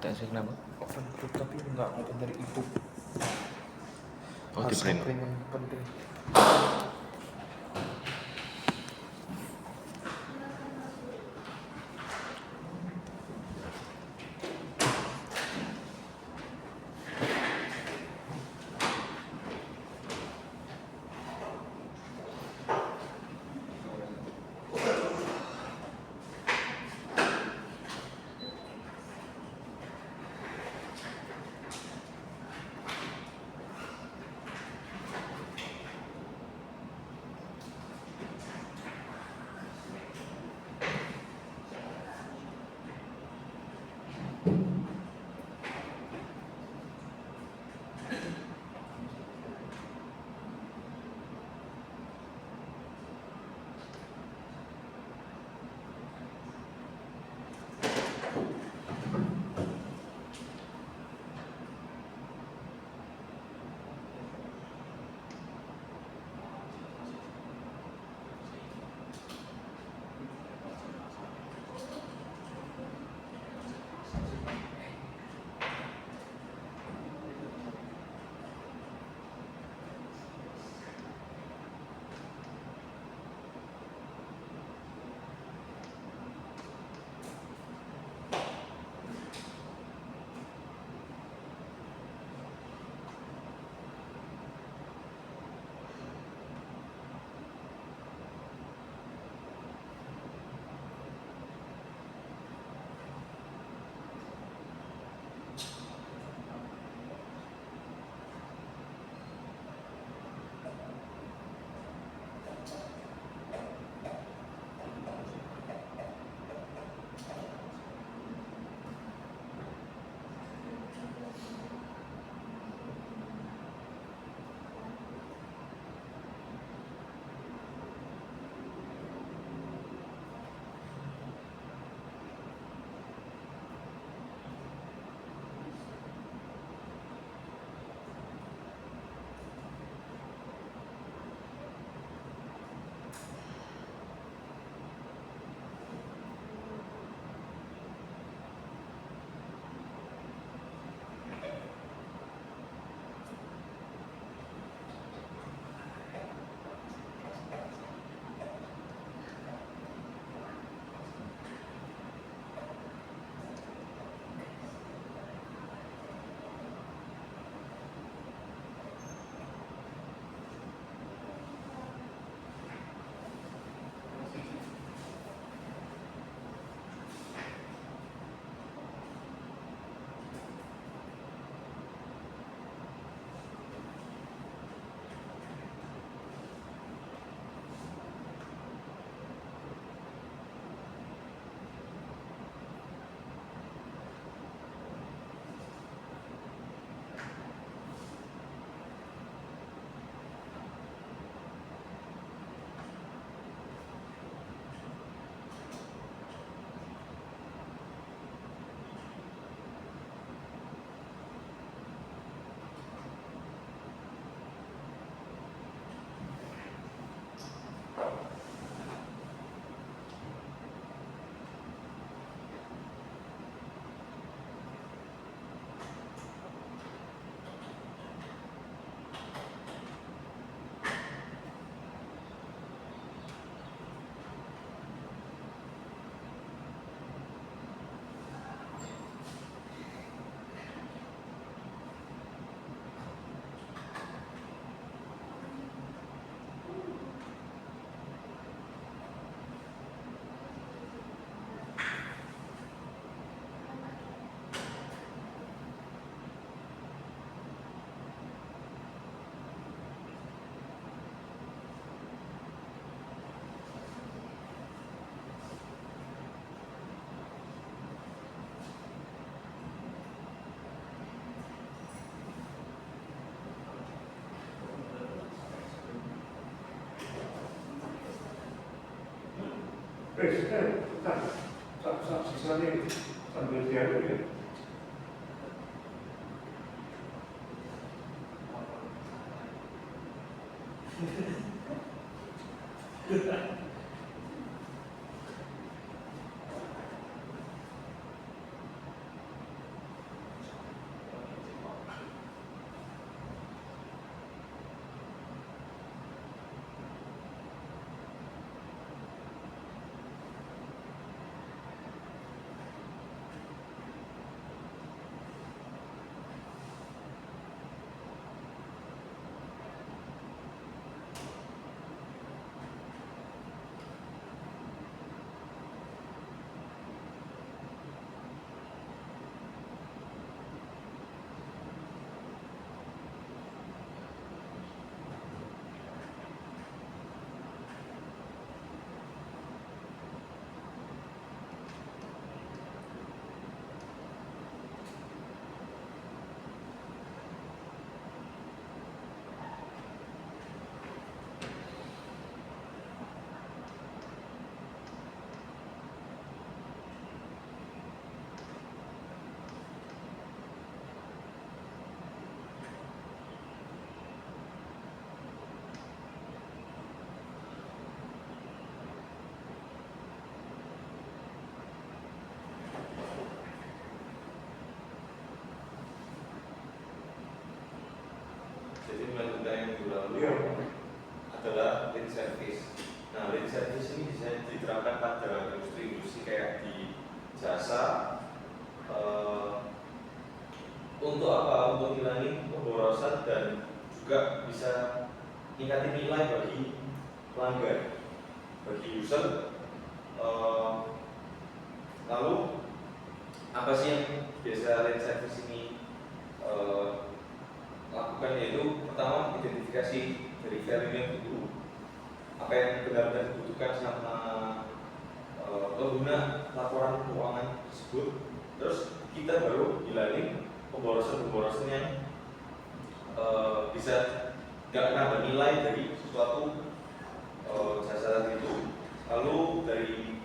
ada sih kenapa? Open group tapi nggak open dari ibu. Oh di print. Penting. Sisanya sambil diaduk ya. service. Nah, lead service ini bisa diterapkan pada industri-industri kayak di jasa. Untuk apa? Untuk ngilangin pemborosan dan juga bisa ningkatin nilai bagi pelanggan, bagi user. Lalu apa sih yang biasa lead service ini lakukan, yaitu pertama identifikasi dari value yang butuh, apa yang benar-benar dibutuhkan sama pengguna laporan keuangan tersebut. Terus kita baru hilangin pemborosan yang bisa nggak nambah nilai dari suatu jasa itu. Lalu dari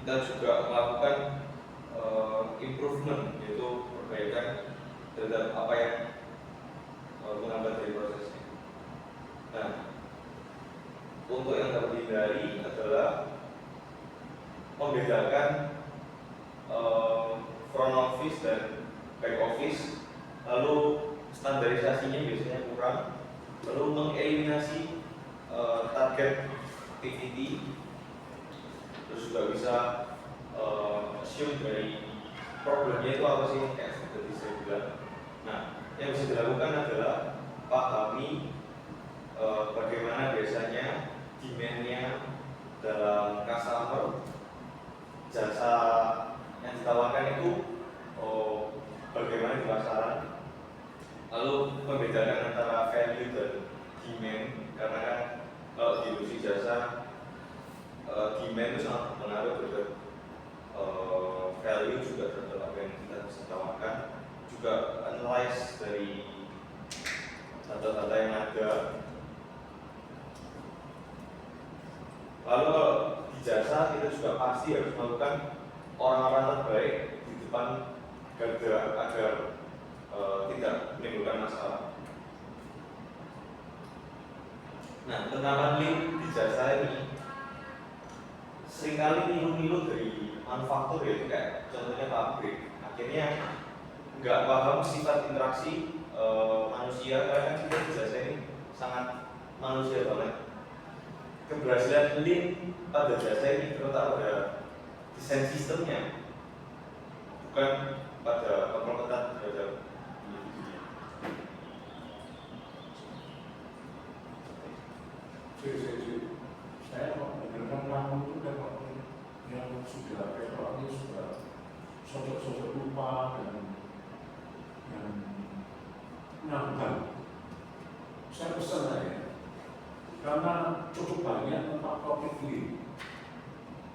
kita juga melakukan improvement, yaitu perbaikan terhadap apa yang menambah dari prosesnya. Nah, untuk yang dapat dihindari adalah membedakan front office dan back office, lalu standarisasinya biasanya kurang, lalu mengeliminasi target activity, terus juga bisa assume dari problemnya itu apa sih, kayak seperti saya bilang. Nah, yang bisa dilakukan adalah pahami bagaimana biasanya demand-nya dalam customer, jasa yang ditawarkan itu bagaimana di pasaran. Lalu membedakan antara value dan demand, karena kan kalau di industri jasa demand itu sangat berpengaruh terhadap value, juga terhadap apa yang kita bisa tawarkan. Juga analyze dari data-data yang ada. Lalu kalau di jasa kita juga pasti harus melakukan orang-orang terbaik di depan garda agar tidak menimbulkan masalah. Nah, penerapan lean di jasa ini seringkali niru-niru dari manufaktur, ya, kayak contohnya pabrik. Akhirnya nggak paham sifat interaksi manusia, karena kan kita di jasa ini sangat manusia banget. Keberhasilan lean pada jasa ini terletak pada desain sistemnya, bukan pada kontrol ketat terhadap individunya. Saya mau mendengarkan kamu itu kan yang sudah orangnya sudah sosok-sosok lupa dan yang ngangkat. Saya pesan aja, karena cukup banyak tentang topik ini.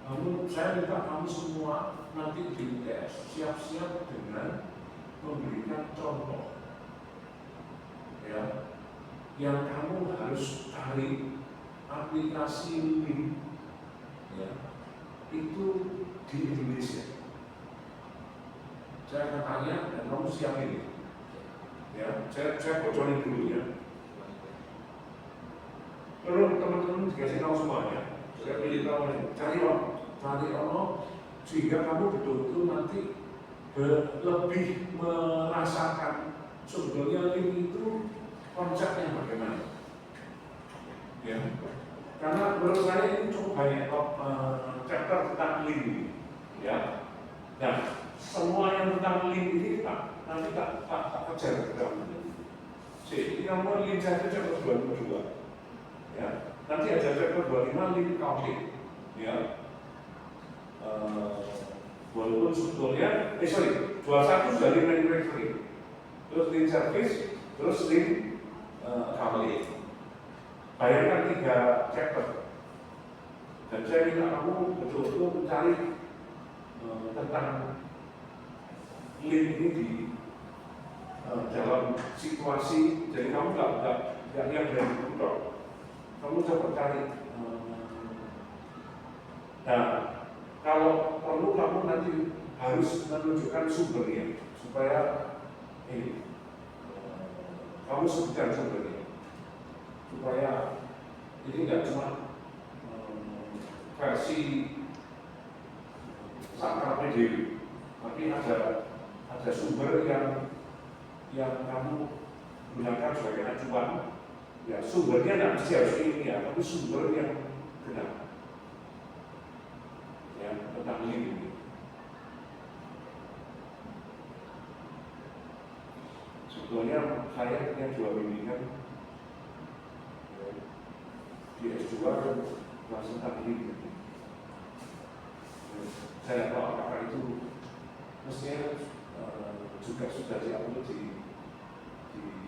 Namun saya minta kamu semua nanti di UTS siap-siap dengan memberikan contoh, ya, yang kamu harus cari aplikasi link, ya, itu di Indonesia. Saya akan tanya dan kamu siap ini, ya. Saya bocorin dulu, ya. Lalu teman-teman dikasih tahu semuanya. Saya pilih tahu, cari orang, sehingga kamu betul-betul nanti lebih merasakan sebetulnya link itu konsepnya bagaimana. Ya. Karena menurut saya ini cukup banyak chapter tentang link ini, ya. Nah, semua yang tentang link ini nanti tak kejar ke dalam. Jadi kamu link saja chapter 22, ya. Nanti ada chapter 25 link accounting, ya. Walaupun sebetulnya 21 sudah link manufacturing, terus link service, terus link accounting. Bayangkan 3 chapter. Dan saya minta kamu betul-betul mencari tentang link ini di dalam situasi. Jadi kamu nggak lihat dari buku, kamu coba cari. Nah, kalau perlu kamu nanti harus menunjukkan sumbernya supaya ini kamu sebutkan sumbernya, supaya ini nggak cuma versi sakral PDW, tapi ada sumber yang yang kamu gunakan sebagai acuan, ya sumbernya tidak mesti harus ilmiah, tapi sumber yang benar, ya tentang ini. Sebetulnya saya punya 2 bimbingan di S2 dan kelas tentang ini. Saya tahu apakah itu mestinya juga sudah diupload di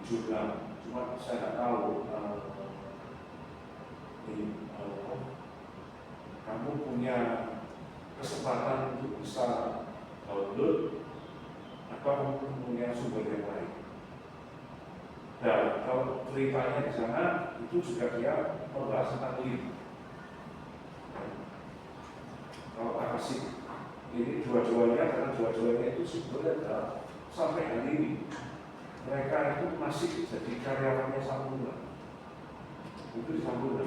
jurnal, cuma saya tidak tahu kamu punya kesempatan untuk bisa download atau kamu punya sumber yang lain. Nah, kalau ceritanya di sana itu juga dia membahas tentang link. Kalau akasik ini dua-duanya, karena dua-duanya itu sebetulnya sampai hari ini mereka itu masih jadi karyawannya Sampurna. Itu di Sampurna.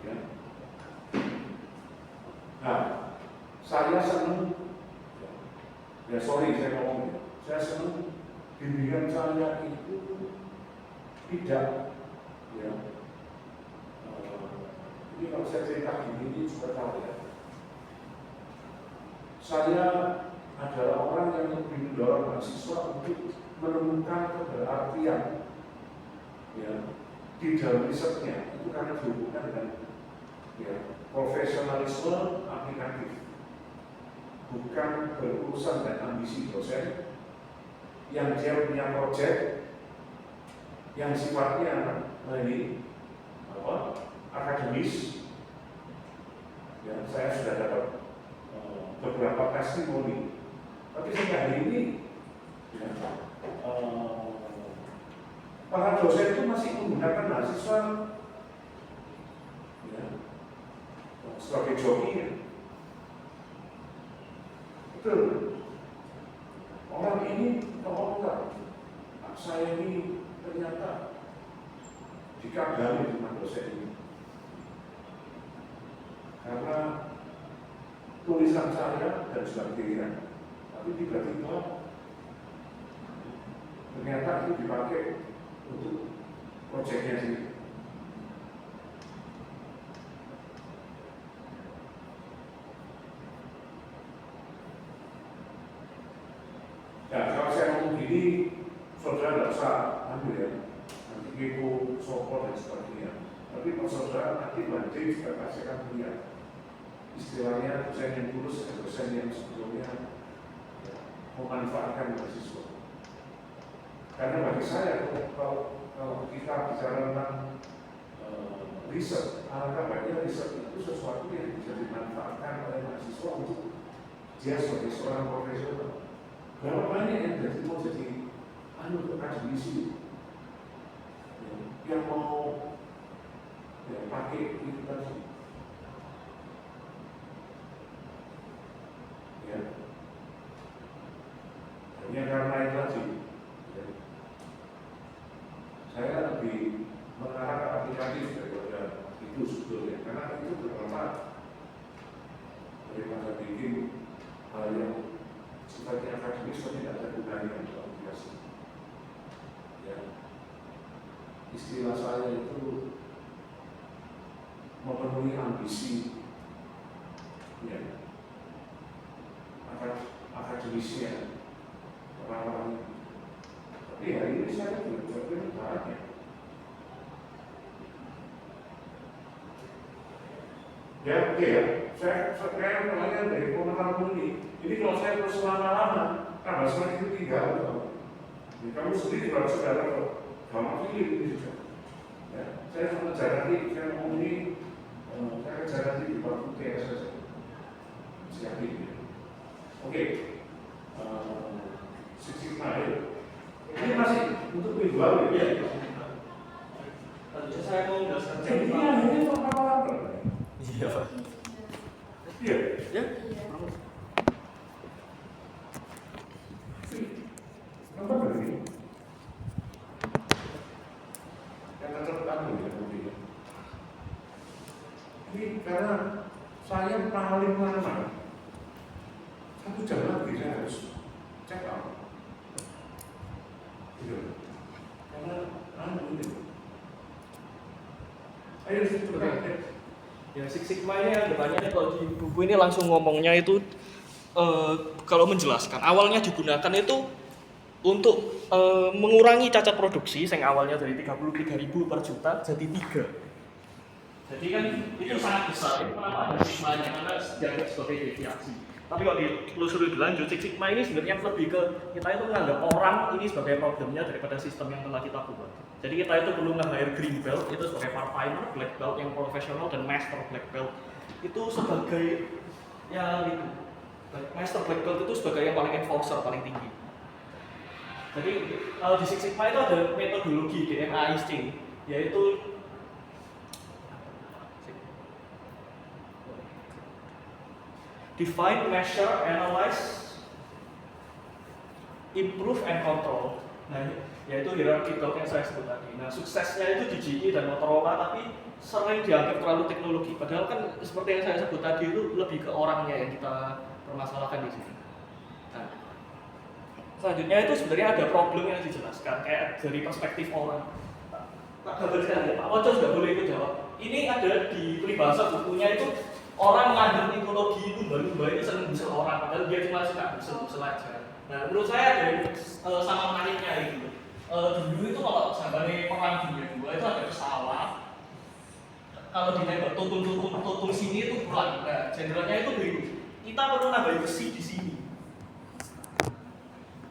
Ya. Nah, saya senang. Ya sorry saya ngomong. Saya senang bimbingan saya itu tidak, ya. Ini kalau saya cerita gini juga tahu ya. Saya adalah orang yang lebih mendorong mahasiswa untuk menemukan keberartian, ya, di dalam risetnya itu karena dihubungkan dengan, ya, profesionalisme aplikatif, bukan berurusan dan ambisi dosen yang dia punya proyek yang sifatnya ini akademis. Ya, saya sudah dapat beberapa testimoni, tapi sampai hari ini, ya, para dosen itu masih menggunakan mahasiswa, ya, sebagai joki. Betul. Orang ini enggak, saya ini ternyata dikagami dengan dosen ini. Karena tulisan saya dan sebagainya, tapi tiba-tiba ternyata itu dipakai untuk proyeknya sendiri. Nah, kalau saya ngomong gini, saudara tidak usah ambil ya, nanti kepo, sopor dan sebagainya. Tapi kalau saudara nanti banding juga pasti akan melihat istilahnya dosen yang tulus dan dosen yang sebelumnya, ya, memanfaatkan mahasiswa. Karena bagi saya kalau kita bicara tentang riset, alangkah baiknya riset itu sesuatu yang bisa dimanfaatkan oleh mahasiswa untuk dia sebagai seorang profesional. Berapa banyak yang mau jadi akademisi, ya, yang mau, ya, pakai itu tadi. Ya. Hanya karena itu tadi, ya, saya lebih mengarah ke aplikatif daripada itu sebetulnya, karena itu bermanfaat daripada bikin hal yang sifatnya akademis tapi tidak ada gunanya untuk aplikasi. Ya. Istilah saya itu memenuhi ambisi, ya, akademisnya orang-orang. Tapi hari ini saya belum jadi banyak. Ya, oke ya. Saya kemarin dari komentar ini kalau saya terus lama-lama, tambah semakin tinggal. Ya, kamu sendiri kalau saudara gampang pilih ini juga. Ya, saya cuma kejar nanti, saya ngomong ini, saya kejar nanti di waktu TS saja. Siap ini. Oke, sisi air. Ini masih untuk visual ya. Tentunya saya mau menjelaskan Ini akhirnya apa-apa. Iya, Pak. Iya. Ya. Apa begini? Yang terdepan ya kemudian. Ini karena saya paling lama 1 jam lagi saya harus check out. Gitu. Karena ini. Ayo coba. Ya Six Sigma ini depannya kalau di buku ini langsung ngomongnya itu kalau menjelaskan awalnya digunakan itu untuk mengurangi cacat produksi yang awalnya dari 33.000 per juta jadi 3. Jadi kan itu sangat besar. Itu kenapa ada Sigma-nya karena dianggap sebagai deviasi. Tapi kalau ditelusuri lebih lanjut, Six Sigma ini sebenarnya lebih ke kita itu menganggap orang ini sebagai problemnya daripada sistem yang telah kita buat. Jadi kita itu perlu nge-hire green belt itu sebagai part-timer, black belt yang profesional dan master black belt itu sebagai yang itu. Master black belt itu sebagai yang paling enforcer paling tinggi. Jadi di Six Sigma itu ada metodologi DMAIC yaitu define, measure, analyze, improve, and control. Nah, yaitu hierarchical yang saya sebut tadi. Nah, suksesnya itu di GE dan Motorola, tapi sering dianggap terlalu teknologi. Padahal kan seperti yang saya sebut tadi itu lebih ke orangnya yang kita permasalahkan di sini. Nah, selanjutnya itu sebenarnya ada problem yang dijelaskan kayak dari perspektif orang. Tak gambarkan ya, Pak Ojo sudah boleh ikut jawab. Ini ada di peribahasa bukunya itu orang menganggap mitologi itu lumba-lumba itu seneng busel orang, padahal dia cuma suka busel-busel aja. Nah, menurut saya dari sama menariknya itu. Dulu itu kalau sampai perang dunia II itu ada pesawat. Kalau ditembak tutung sini itu pulang. Nah, jenderalnya itu biru. Kita perlu nambah besi di sini.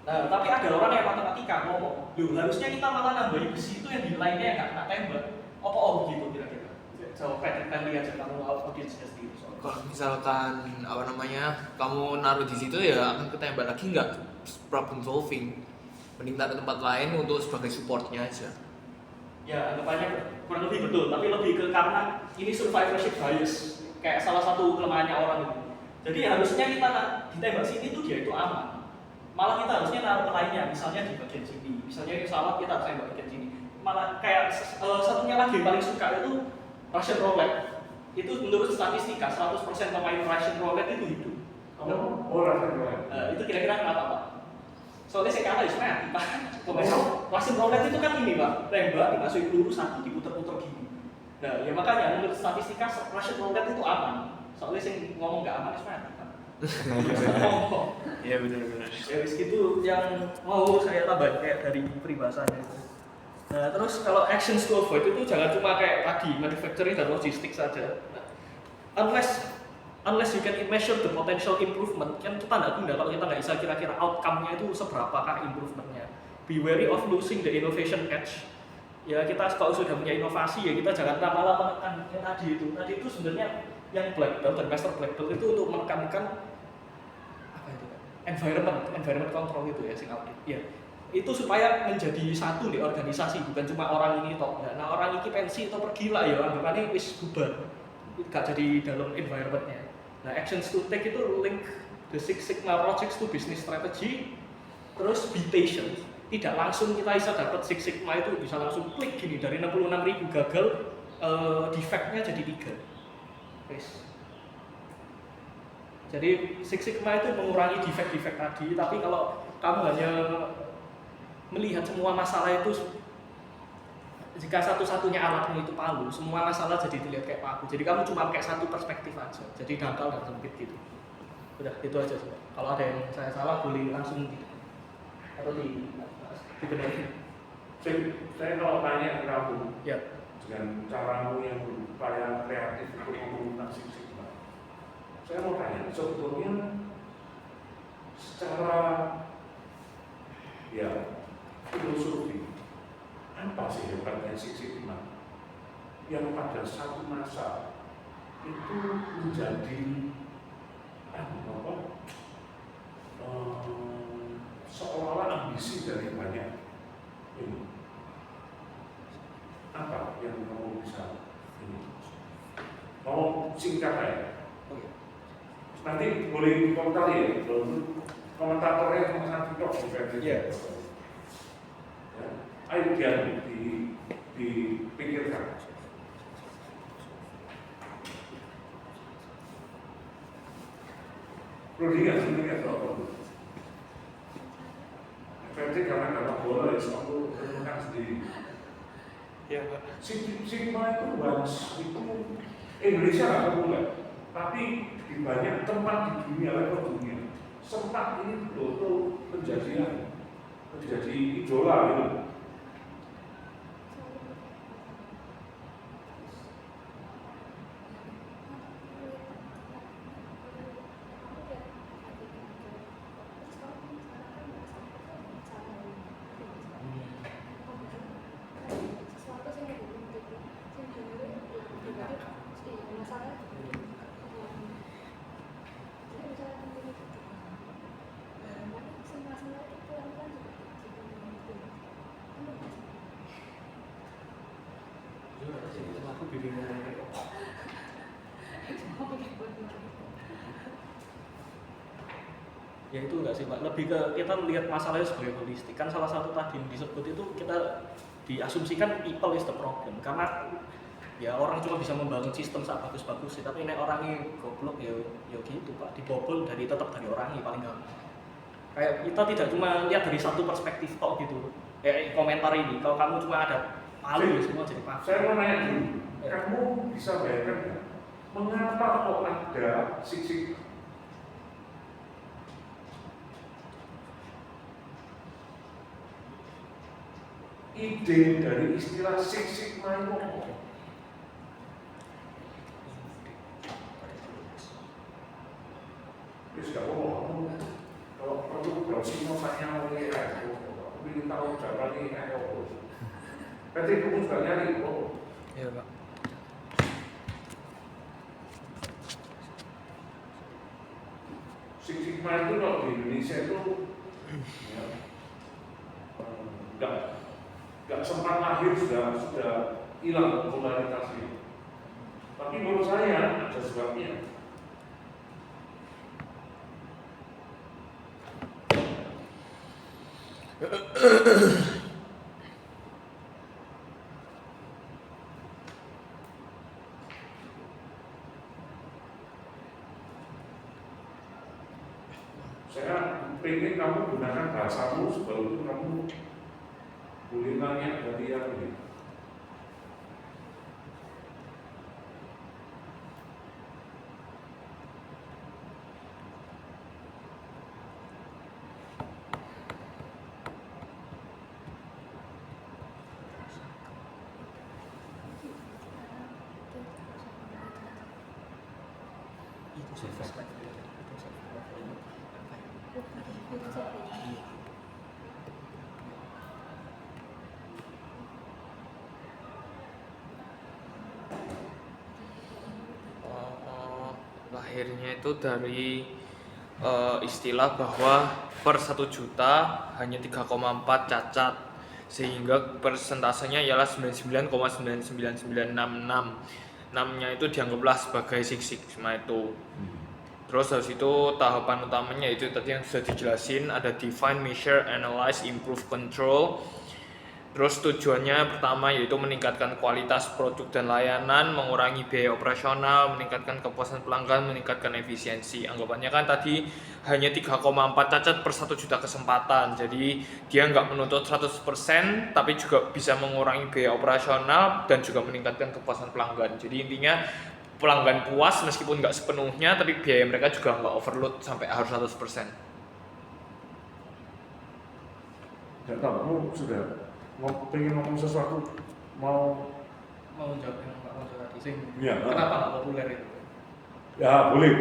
Nah, tapi ada orang yang matematika ngomong, loh harusnya kita malah nambah besi itu yang di lainnya yang nggak tembak. Apa begitu kira-kira? Jawab kan lihat aja kamu audiensnya sendiri. Kalau misalkan kamu naruh di situ ya akan ketembak lagi nggak problem solving. Mending taruh tempat lain untuk sebagai supportnya aja. Ya, anggapannya kurang lebih betul, tapi lebih ke karena ini survivorship bias, kayak salah satu kelemahannya orang itu. Jadi harusnya kita ditembak sini tuh dia itu aman. Malah kita harusnya naruh ke lainnya, misalnya di bagian sini. Misalnya di pesawat kita harus tembak bagian sini. Malah kayak satunya lagi yang paling suka itu Russian roulette. Itu menurut statistika 100% pemain Russian roulette itu hidup. Oh, Russian roulette. Itu kira-kira kenapa, Pak? Soalnya saya kata sebenarnya Pak. Russian roulette itu kan ini, Pak. Tembak dimasukin peluru satu diputer-puter gini. Nah, ya makanya menurut statistika Russian roulette itu aman. Soalnya saya ngomong nggak aman sebenarnya Pak. Iya benar-benar. Ya itu yang mau saya tambah kayak dari peribahasanya itu. Nah, terus kalau actions to avoid itu jangan cuma kayak tadi manufacturing dan logistik saja. Nah, unless you can measure the potential improvement, kan kita nggak guna kalau kita nggak bisa kira-kira outcome-nya itu seberapakah improvementnya. Be wary of losing the innovation edge. Ya kita kalau sudah punya inovasi ya kita jangan malah menekan yang tadi itu. Tadi itu sebenarnya yang black belt dan master black belt itu untuk menekankan apa itu kan? Environment control itu ya sing audit. Ya. Itu supaya menjadi satu di organisasi, bukan cuma orang ini toh. Nah, orang ini pensi atau pergi lah ya, anggapannya wis bubar. Gak jadi dalam environmentnya. Nah, actions to take itu link the Six Sigma projects to business strategy. Terus be patient. Tidak langsung kita bisa dapat Six Sigma itu bisa langsung klik gini dari 66.000 gagal defect-nya jadi 3. Yes. Jadi Six Sigma itu mengurangi defect-defect tadi, tapi kalau kamu hanya melihat semua masalah itu jika satu-satunya alatmu itu palu, semua masalah jadi dilihat kayak palu. Jadi kamu cuma pakai satu perspektif aja, jadi dangkal dan sempit gitu. Udah itu aja sih. Kalau ada yang saya salah boleh langsung gitu. Atau dibenerin. Saya kalau tanya ke kamu, Ya. dengan caramu yang berupaya kreatif untuk menggunakan Six Sigma, saya mau tanya, sebetulnya secara ya filosofi apa sih hebatnya Six Sigma yang pada satu masa itu menjadi seolah-olah ambisi dari banyak ini. Apa yang kamu bisa ini? Mau singkat aja. Nanti boleh komentar ya, komentatornya cuma satu tok bukan Iya. Ya. Ayo dia dipikirkan. Perlu diingat sebenarnya soal sendiri. Iya, Pak. Sigma itu itu Indonesia nggak populer, tapi di banyak tempat di dunia, level dunia, sempat ini betul menjadi idola gitu. Aku bingung. Ya itu enggak sih Pak, lebih ke kita melihat masalahnya sebagai holistik. Kan salah satu tadi yang disebut itu kita diasumsikan people is the problem, karena ya orang cuma bisa membangun sistem saat bagus-bagus sih, tapi ini orangnya goblok ya gitu Pak, dibobol tetap dari orangnya paling gampang. Kayak kita tidak cuma lihat dari satu perspektif kok gitu. Kayak komentar ini, kalau kamu cuma ada palu ya semua jadi palu. Saya mau nanya dulu, kamu bisa bayangkan nggak, mengapa kok ada sik-sik ide dari istilah Six Sigma itu apa? Terus gak apa-apa, kalau perlu browsing mau tanya oleh aku ingin tahu jawabannya kayak apa. Berarti kamu juga nyari kok. Iya, Pak. Six Sigma itu kalau di Indonesia itu ya, nggak sempat lahir sudah hilang popularitasnya. Tapi menurut saya ada sebabnya. Saya pengen kamu gunakan bahasamu sebelum itu kamu boleh nanya dari yang ini. Itu sih perspektif. Lahirnya itu dari istilah bahwa per 1 juta hanya 3,4 cacat, sehingga persentasenya ialah 99,99966. 6-nya itu dianggaplah sebagai Six Sigma itu. Terus habis itu tahapan utamanya itu tadi yang sudah dijelasin, ada define, measure, analyze, improve, control. Terus tujuannya pertama yaitu meningkatkan kualitas produk dan layanan, mengurangi biaya operasional, meningkatkan kepuasan pelanggan, meningkatkan efisiensi. Anggapannya kan tadi hanya 3,4 cacat per 1 juta kesempatan. Jadi dia nggak menuntut 100%, tapi juga bisa mengurangi biaya operasional dan juga meningkatkan kepuasan pelanggan. Jadi intinya pelanggan puas meskipun nggak sepenuhnya, tapi biaya mereka juga nggak overload sampai harus 100%. Dan kamu sudah pengen ngomong sesuatu, mau jawab yang Pak Mojo tadi sih. Ya, Kenapa nggak populer itu? ya boleh.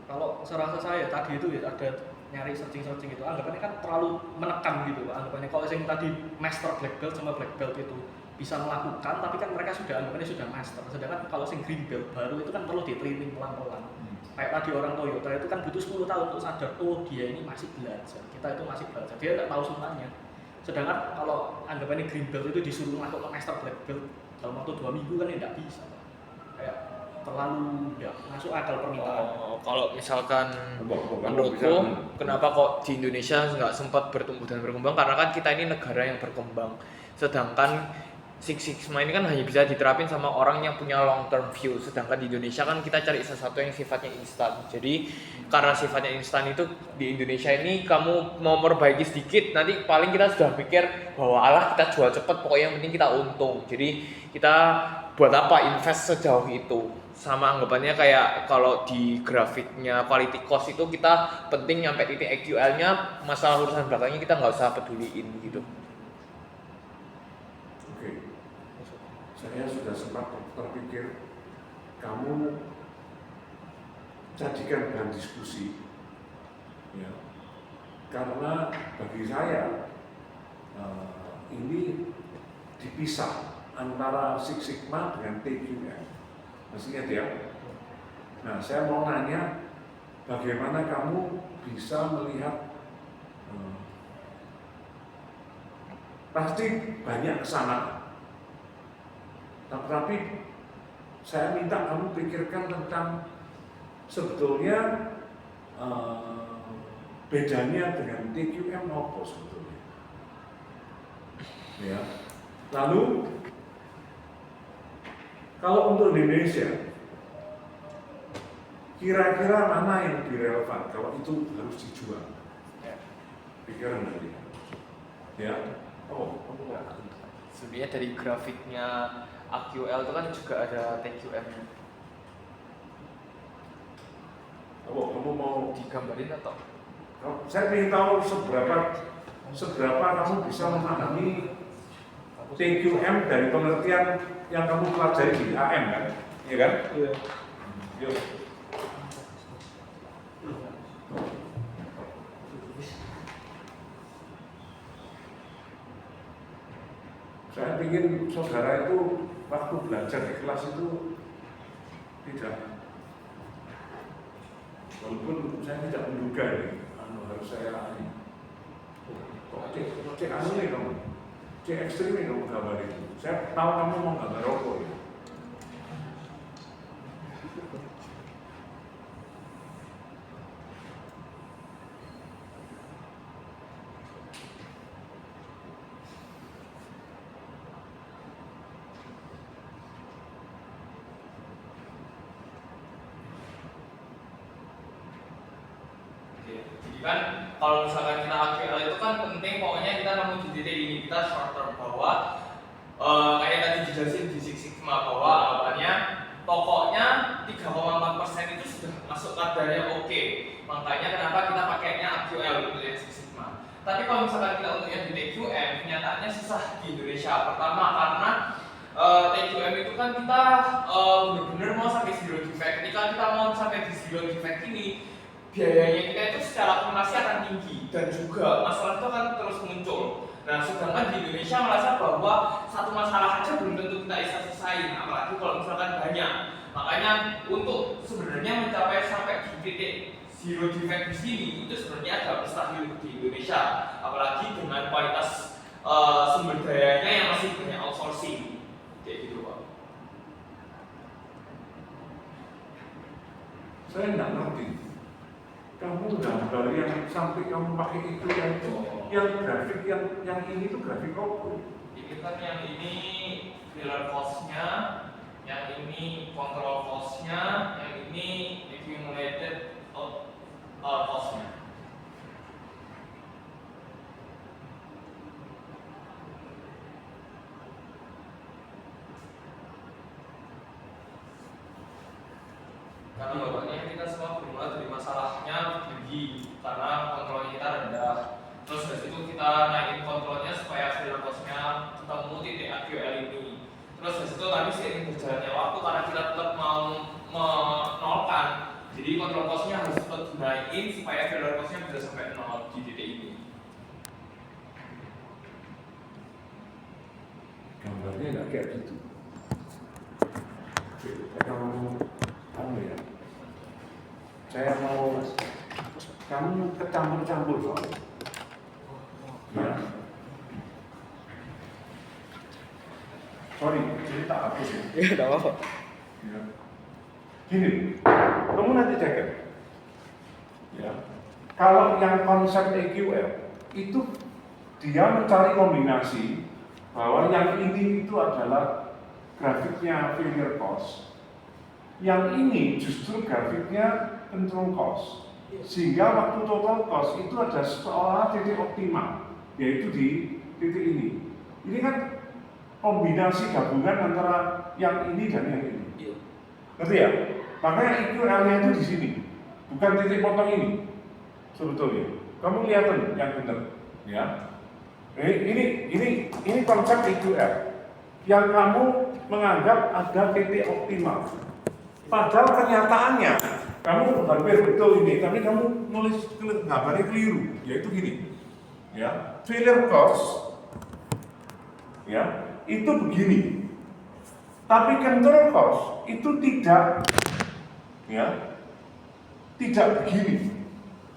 Kalau serasa saya tadi itu ya ada nyari searching itu, anggapannya kan terlalu menekan gitu Pak. Anggapannya kalau yang tadi master black belt sama black belt itu bisa melakukan, tapi kan mereka anggapannya sudah master. Sedangkan kalau yang green belt baru itu kan perlu di-training pelan-pelan. Kayak tadi orang Toyota itu kan butuh 10 tahun untuk sadar, oh dia ini masih belajar, kita itu masih belajar, dia nggak tahu semuanya. Sedangkan kalau anggapannya green belt itu disuruh masuk ke master black belt dalam waktu 2 minggu kan ya nggak bisa Pak. Kayak terlalu nggak masuk akal permintaan. Kalau misalkan menurutku, kenapa kok di Indonesia nggak sempat bertumbuh dan berkembang? Karena kan kita ini negara yang berkembang, sedangkan Six Sigma ini kan hanya bisa diterapin sama orang yang punya long term view, sedangkan di Indonesia kan kita cari sesuatu yang sifatnya instan. Jadi karena sifatnya instan itu di Indonesia ini kamu mau memperbaiki sedikit, nanti paling kita sudah pikir bahwa alah kita jual cepet, pokoknya yang penting kita untung. Jadi kita buat apa invest sejauh itu? Sama anggapannya kayak kalau di grafiknya quality cost itu kita penting nyampe titik EQL-nya, masalah urusan belakangnya kita nggak usah peduliin gitu. Oke, saya sudah sempat terpikir kamu jadikan bahan diskusi, ya. Karena bagi saya ini dipisah antara Six Sigma dengan TQM. Masih ingat ya? Nah, saya mau nanya, bagaimana kamu bisa melihat pasti banyak kesana, tapi saya minta kamu pikirkan tentang sebetulnya bedanya dengan TQM apa sebetulnya, ya. Lalu kalau untuk Indonesia, kira-kira mana yang lebih relevan kalau itu harus dijual? Pikiran nanti, ya. Oh, Sebenarnya dari grafiknya AQL itu kan juga ada TQM-nya. Oh, kamu mau Digambarin atau? Saya ingin tahu seberapa kamu bisa memahami TQM dari pengertian yang kamu pelajari di AM kan? Iya kan? Iya. Yuk. Saya ingin saudara itu waktu belajar di kelas itu tidak, walaupun saya tidak menduga ini, harus saya ini. Cek anu nih kamu, cek ekstrim nih kamu gambar itu. Saya tahu kamu mau gambar rokok ya. Jadi kan kalau misalkan kita AQL itu kan penting pokoknya kita nemu di titik ini, kita short term bahwa kayak tadi dijelasin di Six Sigma bahwa anggapannya pokoknya 3,4% itu sudah masuk kadarnya oke. Makanya kenapa kita pakainya AQL untuk yang Six Sigma. Tapi kalau misalkan kita untuk yang di TQM, kenyataannya susah di Indonesia. Pertama karena TQM itu kan kita benar-benar mau sampai zero defect. Ketika kita mau sampai di zero defect ini, biayanya kita itu secara akumulasi akan tinggi dan juga masalah itu akan terus muncul. Nah, sedangkan di Indonesia merasa bahwa satu masalah aja belum tentu kita bisa selesai, apalagi kalau misalkan banyak. Makanya untuk sebenarnya mencapai sampai di titik zero defect di sini itu sebenarnya agak mustahil di Indonesia, apalagi dengan kualitas sumber dayanya yang masih banyak outsourcing, kayak gitu Pak. Saya nggak ngerti. Kamu gambar yang sampai kamu pakai itu yang grafik yang ini tuh grafik apa? Ini kan yang ini filler cost-nya, yang ini control cost-nya, yang ini accumulated cost-nya. Karena bapaknya kita semua bermula dari masalahnya tinggi karena kontrolnya kita rendah. Terus dari situ kita naikin kontrolnya supaya filler cost-nya ketemu titik AQL ini. Terus dari situ kami seiring berjalannya waktu karena kita tetap mau menolkan, jadi kontrol cost-nya harus tetap dinaikin supaya filler cost-nya bisa sampai 0 di titik ini. Gambarnya nggak kayak gitu. Kamu ya, saya mau kamu kecampur-campur soalnya. Ya. Sorry, cerita hapus ya. Iya, enggak apa-apa. Ya. Gini, kamu nanti jaga. Ya. Kalau yang konsep EQL itu dia mencari kombinasi bahwa yang ini itu adalah grafiknya failure cost, yang ini justru grafiknya control cost, sehingga waktu total cost itu ada seolah titik optimal, yaitu di titik ini. Ini kan kombinasi gabungan antara yang ini dan yang ini. Ngerti ya? Makanya EQL-nya itu di sini, bukan titik potong ini. Sebetulnya, kamu lihat yang benar, ya. Ini konsep EQL yang kamu menganggap ada titik optimal. Padahal kenyataannya kamu hampir betul ini, tapi kamu nulis gambarnya keliru, yaitu gini, ya. Failure cost, ya, itu begini. Tapi control cost itu tidak, ya, tidak begini.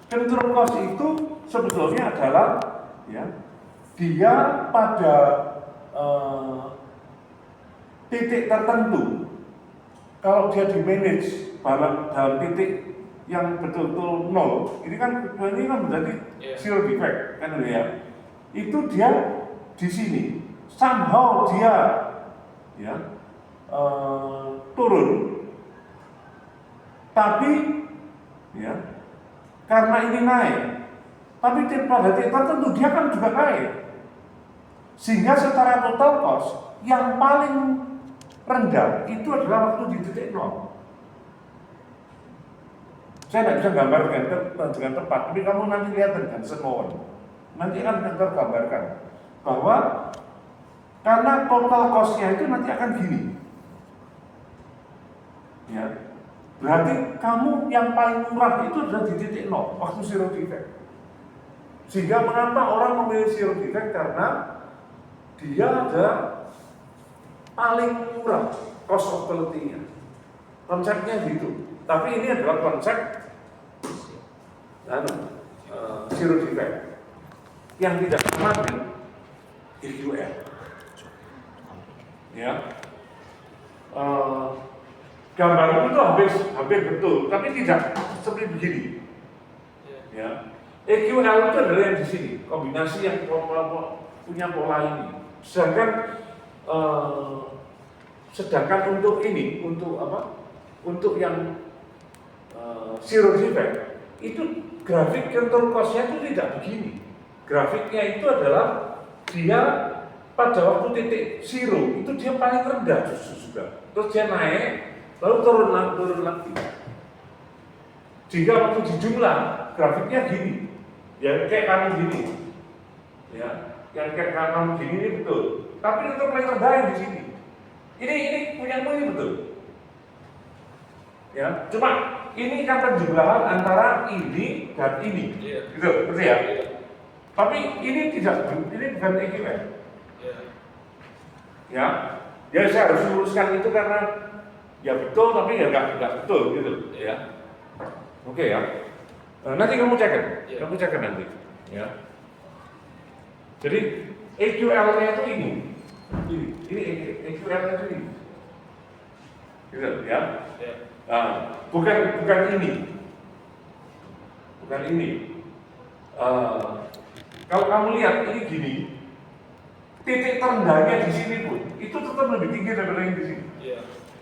Control cost itu sebetulnya adalah, ya, dia pada titik tertentu, kalau dia di manage dalam titik yang betul-betul nol, ini kan berarti zero defect, kan ya? Itu dia di sini, somehow dia, ya, turun, tapi, ya, karena ini naik, tapi pada titik tertentu dia kan juga naik, sehingga secara total cost yang paling rendah itu adalah waktu di titik nol. Saya tidak bisa gambarkan dengan tepat, tapi kamu nanti lihat dengan semua, nanti akan tergambarkan bahwa karena total cost-nya itu nanti akan gini, ya. Berarti kamu yang paling murah itu adalah di titik nol, waktu zero defect. Sehingga mengapa orang memilih zero defect? Karena dia ada paling murah cost of quality-nya. Konsepnya gitu. Tapi ini adalah konsep zero defect yang tidak sama dengan EQL. Ya. Gambar itu hampir betul, tapi tidak seperti begini. Ya. EQL itu adalah yang di sini, kombinasi yang punya pola ini. Sedangkan untuk ini, untuk apa? Untuk yang zero defect, itu grafik control cost-nya itu tidak begini. Grafiknya itu adalah dia pada waktu titik zero itu dia paling rendah juga. Terus dia naik, lalu turun lagi. Jika waktu dijumlah grafiknya gini, ya kayak kamu gini, ya, yang kayak kamu gini ini betul. Tapi itu paling rendah yang di sini. Ini punyamu ini betul. Ya, cuma ini kan penjumlahan antara ini dan ini, gitu, betul ya? Tapi ini bukan EQL. Ya, saya harus luruskan itu karena ya betul, tapi ya nggak betul, gitu, ya. Oke ya. Nanti kamu cek nanti, ya. Jadi EQL-nya itu ini EQL-nya itu ini, gitu, ya. Bukan ini. Kalau kamu lihat ini gini, titik terendahnya di sini pun itu tetap lebih tinggi daripada yang di sini.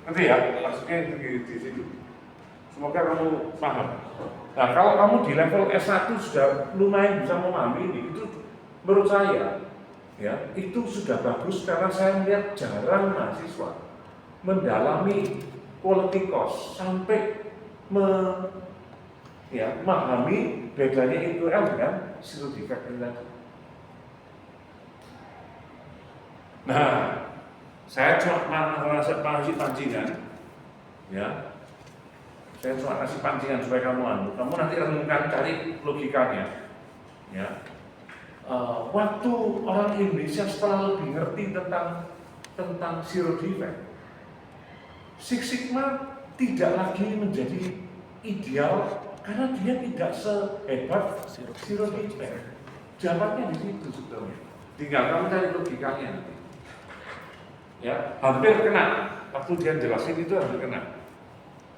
Ngerti ya? Maksudnya di situ. Semoga kamu paham. Nah, kalau kamu di level S1 sudah lumayan bisa memahami ini, itu menurut saya, ya, itu sudah bagus karena saya melihat jarang mahasiswa mendalami quality cost sampai memahami bedanya EQL dengan zero defect tadi. Nah, saya cuma ngasih pancingan, ya. Saya cuma kasih pancingan supaya kamu nanti renungkan, cari logikanya, ya. Waktu orang Indonesia setelah lebih ngerti tentang zero defect, Six Sigma tidak lagi menjadi ideal karena dia tidak sehebat zero defect. Jawabannya di situ sebetulnya. Tinggal kamu cari logikanya nanti. Ya, hampir kena. Waktu dia jelasin itu hampir kena.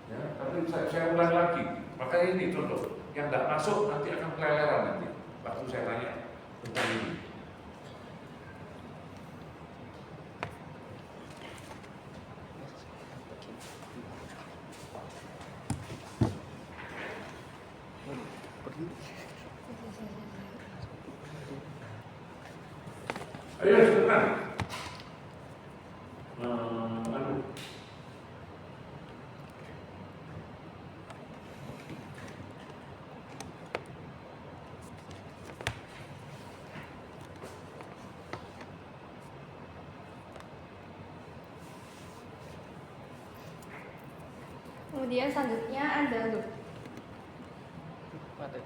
Ya, tapi saya ulang lagi. Makanya ini contoh. Yang tidak masuk nanti akan keleleran nanti. Waktu saya tanya tentang ini. Ayo silakan. Anu. Kemudian selanjutnya ada loop. Mati.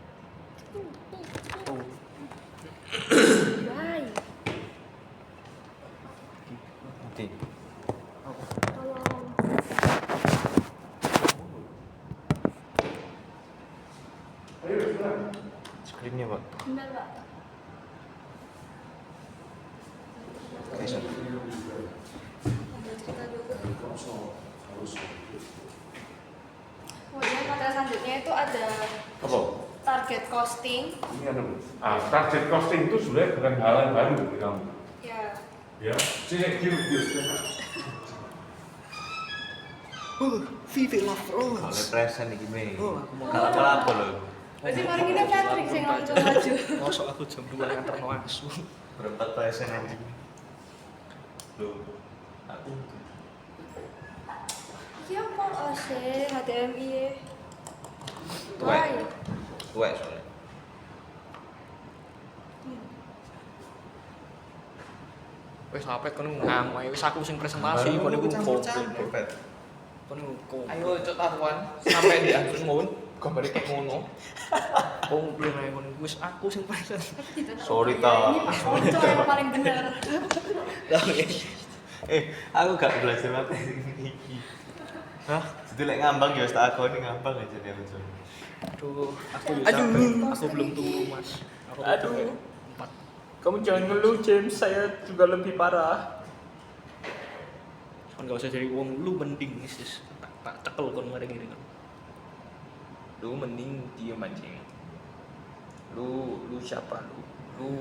Bye. Nanti. Tolong. Ayo silakan. Screennya Pak. Bentar, Pak. Oke, sorry. Ada cerita dulu. Kemudian pada selanjutnya itu ada Apa? target costing. Ini anu. Target costing itu sebenarnya bukan hal yang baru bagi kamu. Ya. Ya, cek gitu Vivi Love Kalau Rose. present iki me. Oh, aku mau Kalah apa lho? Berarti mari kita Patrick sing langsung maju. Masuk aku jam 2 nganter no asu. Berempat present aja. Loh, aku Iki apa OC HDMI? Tuwek. Why? tuwek soalnya. Wis apet kono ngamuk wis aku sing presentasi kono iku campur-campur, Pet. kono iku. Ayo cok taruhan sampai di akhir ngono, gambar kayak ngono. Komplain ae kono wis aku sing present. Sorry, Ta. Ini Pak Oco yang paling benar. Aku gak belajar materi iki. Hah? Jadi lek ngambang ya wis tak akoni ngambang aja dia betul. Aduh, aku yo Aduh. capek. Aku belum turu, Mas. Aku Aduh. capek. 4. Kamu jangan ngeluh James, saya juga lebih parah. Kon gak usah jadi wong lu mending sis. Tak cekel kon mari ngene kan. Lu mending diem anjing. Lu siapa lu?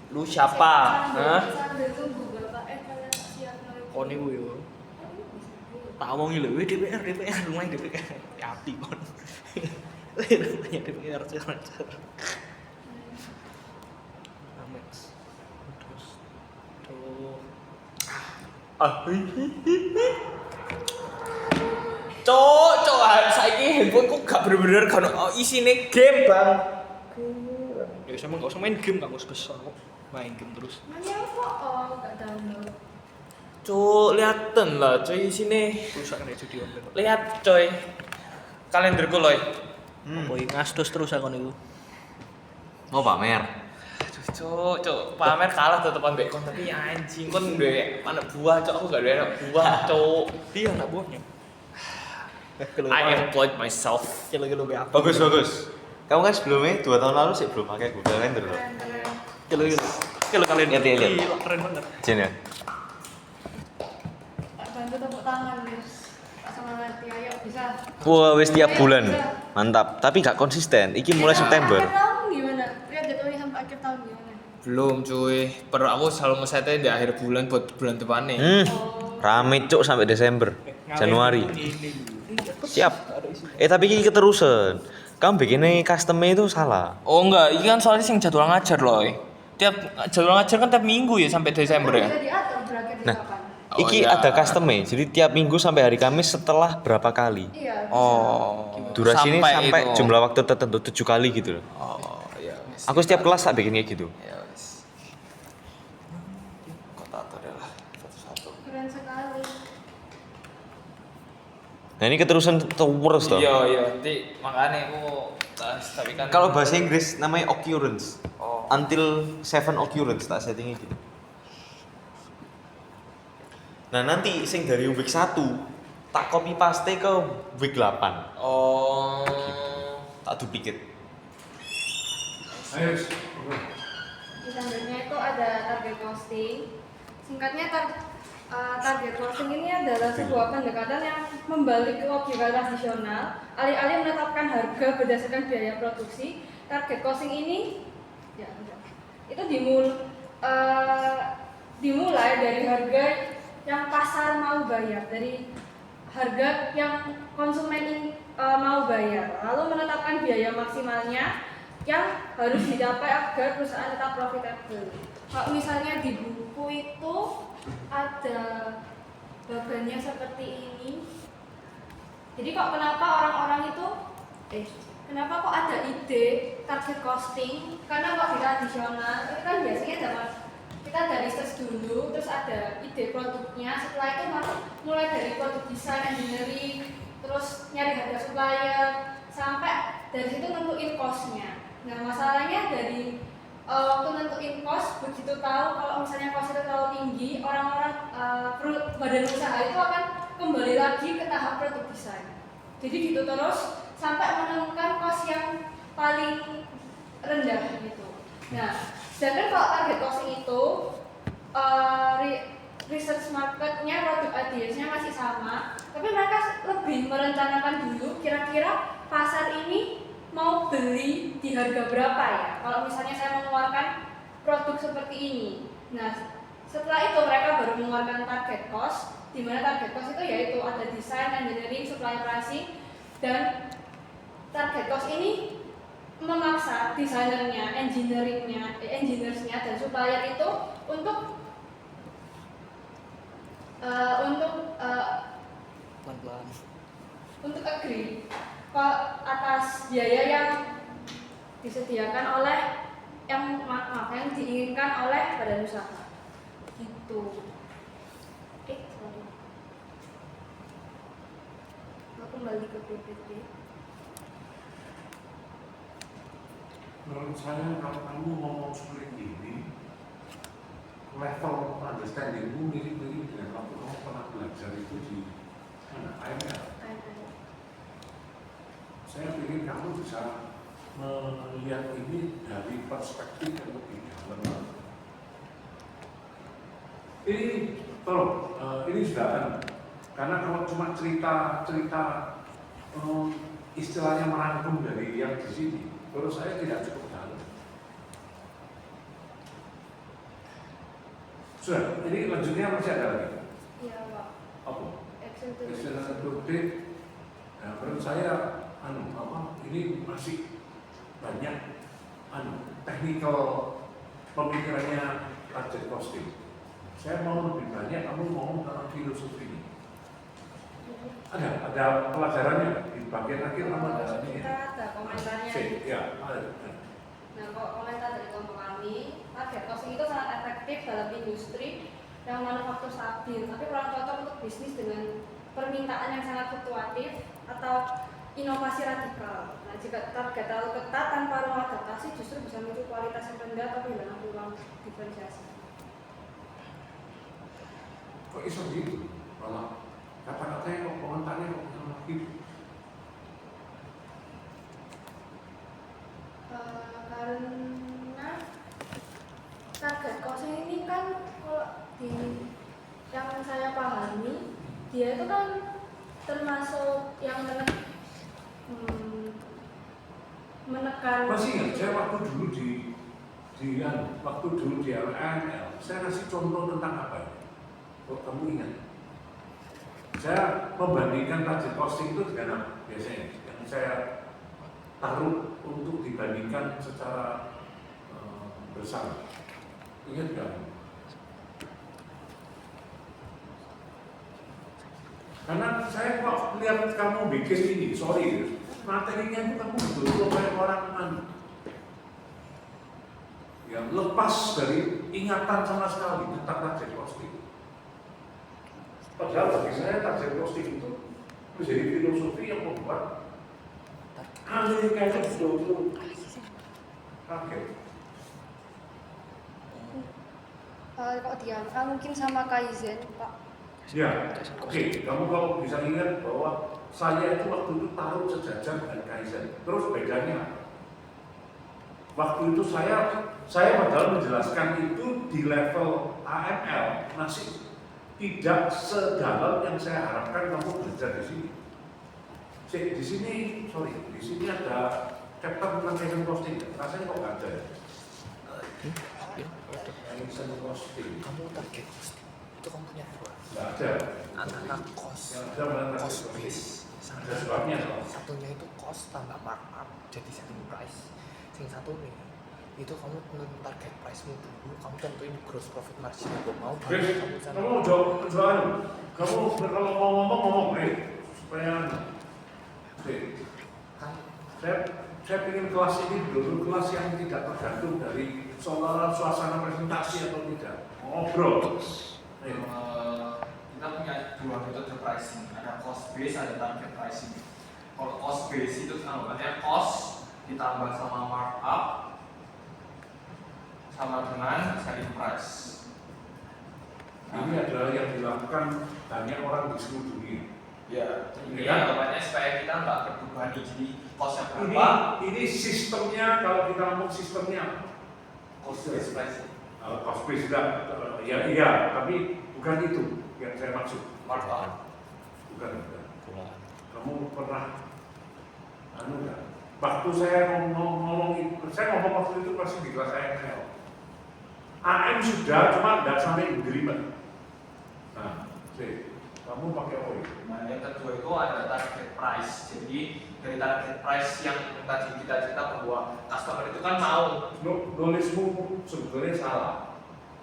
Lu siapa? Hah? Sambil tunggu Bapak kalian siap melalui. Kon iku yo. Tak omongi lho, DPR lumayan DPR. Api kon. Lumayan DPR cercer. Amex. Terus tuh Cok, saiki handphoneku gak bener-bener kan isine game, Bang. ya sama gak usah main game kamu sebesar kok. Main game terus. Mana apa? Oh, enggak download. Cok, liatin lah coy sini. Rusak kan judi online. Lihat coy. Kalenderku loy. Apa iki ngastos terus aku niku. Mau pamer. Aduh, cok, pamer kalah tetepan mbek kon tapi anjing kon duwe anak buah, cok aku gak duwe anak buah, cok. Dia anak buahnya. I employed myself. Kilo-kilo be apa? Bagus, bagus. Kamu kan sebelumnya 2 tahun lalu sih belum pakai Google Calendar loh. Keren. Kilo-kilo. Kilo kalian Lihat, lihat, lihat. Gila, keren banget. Jen ya. Tak bantu tepuk tangan, Miss. Pak semangat ya, ayo bisa. Wah, wis tiap bulan. Mantap, tapi gak konsisten. Iki mulai September. Akhir tahun gimana? Lihat jadwalnya sampai akhir tahun gimana? Belum cuy. Per aku selalu ngesetnya di akhir bulan buat bulan depan nih. Rame cuk sampai Desember. Januari. Ini. Siap. Tapi ini keterusan. Kamu bikinnya custom-nya itu salah. Oh enggak, ini kan soalnya sing jadwal ngajar loh. Tiap jadwal ngajar kan tiap minggu ya sampai Desember ya. Bisa diatur berakhir di Nah. kapan? Oh, Iki iya. ada custom-nya. Jadi tiap minggu sampai hari Kamis setelah berapa kali. Iya. bisa. Oh. Durasi ini sampai itu. jumlah waktu tertentu 7 kali gitu loh. Oh, iya. wis. Aku setiap kelas tak bikin kayak gitu. Ya wis. Kota atur ya lah satu-satu. Keren sekali. Nah ini keterusan terus toh. Iya, iya. Nanti makanya aku tapi kan Kalau bahasa Inggris namanya occurrence. Oh. Until 7 occurrence tak settingnya gitu. Nah nanti sing dari week 1 tak copy paste ke week 8. Oh. Tak duplicate. Ayo. Di selanjutnya itu ada target costing. Singkatnya target costing ini adalah sebuah pendekatan yang membalik logika tradisional. Alih-alih menetapkan harga berdasarkan biaya produksi, target costing ini ya, enggak. Itu dimulai dari harga yang pasar mau bayar, dari harga yang konsumen mau bayar, lalu menetapkan biaya maksimalnya yang harus dicapai agar perusahaan tetap profitable. Kalau misalnya di buku itu ada bagannya seperti ini. Jadi kenapa orang-orang itu kenapa kok ada ide target costing? Karena kok di tradisional itu kan biasanya kita dari research dulu, terus ada ide produknya, setelah itu mulai dari produk desain, engineering, terus nyari harga supplier, sampai dari situ nentuin cost-nya. Nah masalahnya dari waktu nentuin cost, begitu tahu kalau misalnya cost itu terlalu tinggi, orang-orang badan usaha itu akan kembali lagi ke tahap produk desain. Jadi gitu terus sampai menemukan cost yang paling rendah gitu. Nah, sedangkan kalau target costing itu research marketnya, produk audiensnya masih sama, tapi mereka lebih merencanakan dulu kira-kira pasar ini mau beli di harga berapa ya. Kalau misalnya saya mengeluarkan produk seperti ini, nah setelah itu mereka baru mengeluarkan target cost, di mana target cost itu yaitu ada desain, engineering, supply pricing, dan target cost ini memaksa desainernya, engineersnya dan supplier itu untuk pelan-pelan. Untuk agree ke atas biaya yang disediakan oleh yang diinginkan oleh badan usaha gitu. Sorry. Aku kembali ke PPT. Menurut saya kalau kamu ngomong seperti ini, level understandingmu mirip-mirip dengan waktu kamu pernah belajar itu di mana? AML. Saya pikir kamu bisa melihat ini dari perspektif yang lebih dalam. Ini tolong, ini sudah kan, karena kalau cuma cerita istilahnya merangkum dari yang di sini, menurut saya tidak cukup dalam. Sudah, ini lanjutnya masih ada lagi. Iya Pak. Apa? Excel Executive. Nah, menurut saya ini masih banyak technical pemikirannya target costing. Saya mau lebih banyak kamu ngomong tentang filosofi ini. Ada pelajarannya di bagian akhir kamu ada ini. Kita ada komentarnya. Ya, ada. Nah, kalau komentar dari kelompok kami, target costing itu sangat efektif dalam industri yang manufaktur stabil, tapi kurang cocok untuk bisnis dengan permintaan yang sangat fluktuatif atau inovasi radikal. Nah, jika target terlalu ketat tanpa ruang adaptasi, justru bisa muncul kualitas yang rendah atau kehilangan ruang diferensiasi. Kok iso gitu? Malah kata-katanya kok komentarnya kok sama gitu. Karena target costing ini kan kalau di yang saya pahami, dia itu kan termasuk yang menekan. Masih ingat saya waktu dulu di LNL, saya kasih contoh tentang apa ya? Kok kamu ingat? Saya membandingkan target costing itu dengan apa? Biasanya yang saya taruh untuk dibandingkan secara bersama. Ingat nggak? Karena saya kok lihat kamu bikin ini, sorry, materinya itu kamu betul-betul kayak orang yang lepas dari ingatan sama sekali tentang target costing. Padahal bagi saya target costing itu menjadi filosofi yang membuat Amerika itu betul-betul kaget. Kok diangka mungkin sama Kaizen, Pak. Ya, oke. Kamu kalau bisa ingat bahwa saya itu waktu itu taruh sejajar dengan Kaizen. Terus bedanya apa? Waktu itu saya padahal menjelaskan itu di level AML masih tidak sedalam yang saya harapkan kamu belajar di sini. Di sini ada chapter tentang Kaizen costing. Rasanya kok nggak ada ya? Kaizen costing. Kamu target costing itu kamu punya dua. Nggak ada. Antara cost, Yang ada mana cost target base, Ada sebabnya. satunya itu cost tambah markup jadi selling price. Sing satu nih, itu kamu tentuin target price-mu dulu, kamu tentuin gross profit margin yang kamu mau, baru Chris, kamu sana. kamu jualan, kamu kalau mau ngomong supaya Kan saya ingin kelas ini dulu kelas yang tidak tergantung dari soal suasana presentasi atau tidak. Ngobrol. kita punya dua metode pricing, ada cost base, ada target pricing. Kalau cost base itu anggapannya cost ditambah sama markup sama dengan selling price. Ini adalah yang dilakukan banyak orang di seluruh dunia. Ya, ini Ya. anggapannya supaya kita nggak terbebani, jadi costnya Ini berapa? ini sistemnya, kalau kita ngomong sistemnya Cost base pricing, cost base ya iya, tapi bukan itu yang saya maksud. markup. Bukan. Kamu pernah enggak? Waktu saya ngomong itu, saya ngomong waktu itu pasti di kelas AML. AM sudah, cuma nggak sampai agreement. Nah, kamu pakai OI. Nah, yang kedua itu ada target price. Jadi dari target price yang tadi kita cerita bahwa customer itu kan mau Nulismu sebetulnya salah.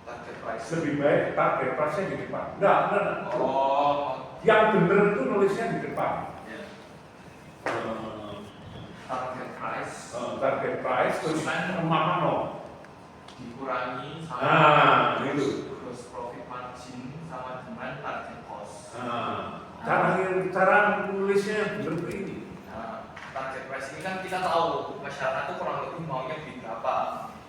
target price. Lebih baik target price-nya di depan. Enggak. Oh, Yang benar itu nulisnya di depan. ya. Target price Target price terus no. dikurangi sama Itu. gross profit margin sama dengan target cost. Cara nulisnya benar ini. Nah, target price ini kan kita tahu masyarakat itu kurang lebih maunya beli berapa.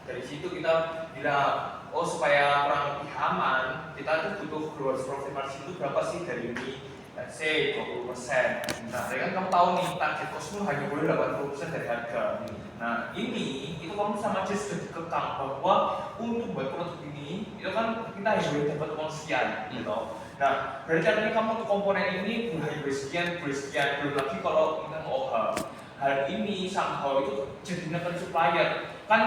Dari situ kita bilang, oh supaya kurang lebih aman, kita tuh butuh gross profit margin itu berapa sih dari ini? Let's say 20%. Nah, jadi kan kamu tahu nih target costmu hanya boleh 80% dari harga. Nah, ini itu kamu sama aja sudah dikekang bahwa untuk buat produk ini itu kan kita hanya boleh dapat uang sekian, gitu. Nah, berarti artinya kamu untuk komponen ini hanya boleh sekian, belum lagi kalau kita mau OH. Hal ini somehow itu jadi nekan supplier. Kan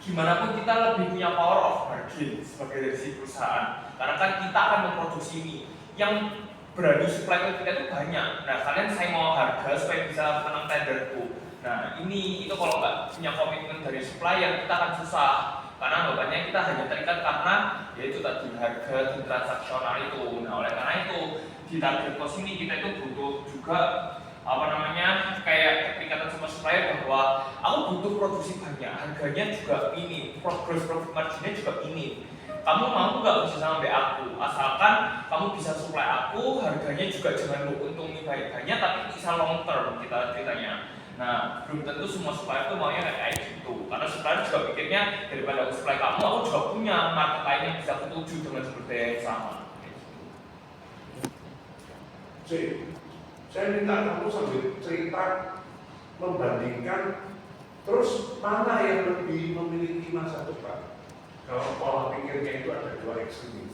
gimana pun kita lebih punya power of bargain sebagai dari si perusahaan. Karena kan kita akan memproduksi ini. Yang berani supply ke kita itu banyak. Nah, kalian saya mau harga supaya bisa menang tenderku. Nah, ini itu kalau nggak punya komitmen dari supplier kita akan susah. Karena anggapannya kita hanya terikat karena yaitu tadi harga dan transaksional itu. Nah, oleh karena itu di target cost ini kita itu butuh juga kayak keterikatan sama supplier bahwa aku butuh produksi banyak, harganya juga ini, gross profit marginnya juga ini. Kamu mau nggak bisa sampai aku, asalkan kamu bisa supply aku, harganya juga jangan lu untungi banyak-banyak, tapi bisa long term kita ceritanya. Nah, belum tentu semua supplier tuh maunya kayak gitu, karena supplier juga pikirnya daripada aku supply kamu, aku juga punya market lain yang bisa kutuju dengan sumber daya yang sama. Saya minta kamu sambil cerita membandingkan terus mana yang lebih memiliki masa depan. Kalau pola pikirnya itu ada dua ekstrim,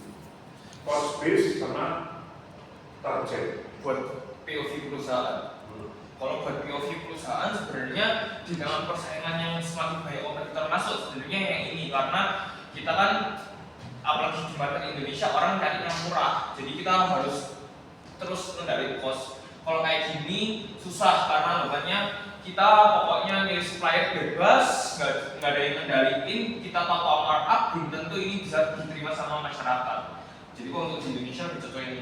cost base sama target. Buat POV perusahaan. Kalau buat POV perusahaan sebenarnya di dalam persaingan yang semakin banyak kompetitor masuk sebenarnya yang ini karena kita kan apalagi di market Indonesia orang cari yang murah, jadi kita harus terus mengendalikan cost. Kalau kayak gini susah karena anggapannya kita pokoknya milih supplier bebas, nggak ada yang ngendaliin, kita total markup belum tentu ini bisa diterima sama masyarakat. Jadi kalau untuk di Indonesia lebih cocok ini.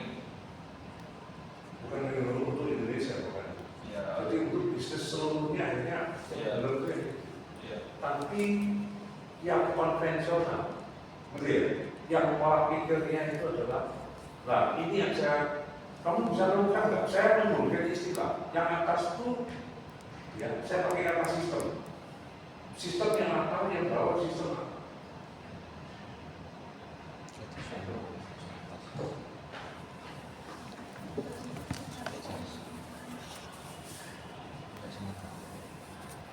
Bukan untuk Indonesia bukan. Ya. Jadi untuk bisnis seluruhnya akhirnya menurut gue. Ya. Tapi yang konvensional, yang pola pikirnya itu adalah, nah ini yang kamu bisa menemukan nggak? Saya menggunakan istilah yang atas itu, ya saya pakai kata sistem yang atau yang bawah sistem apa?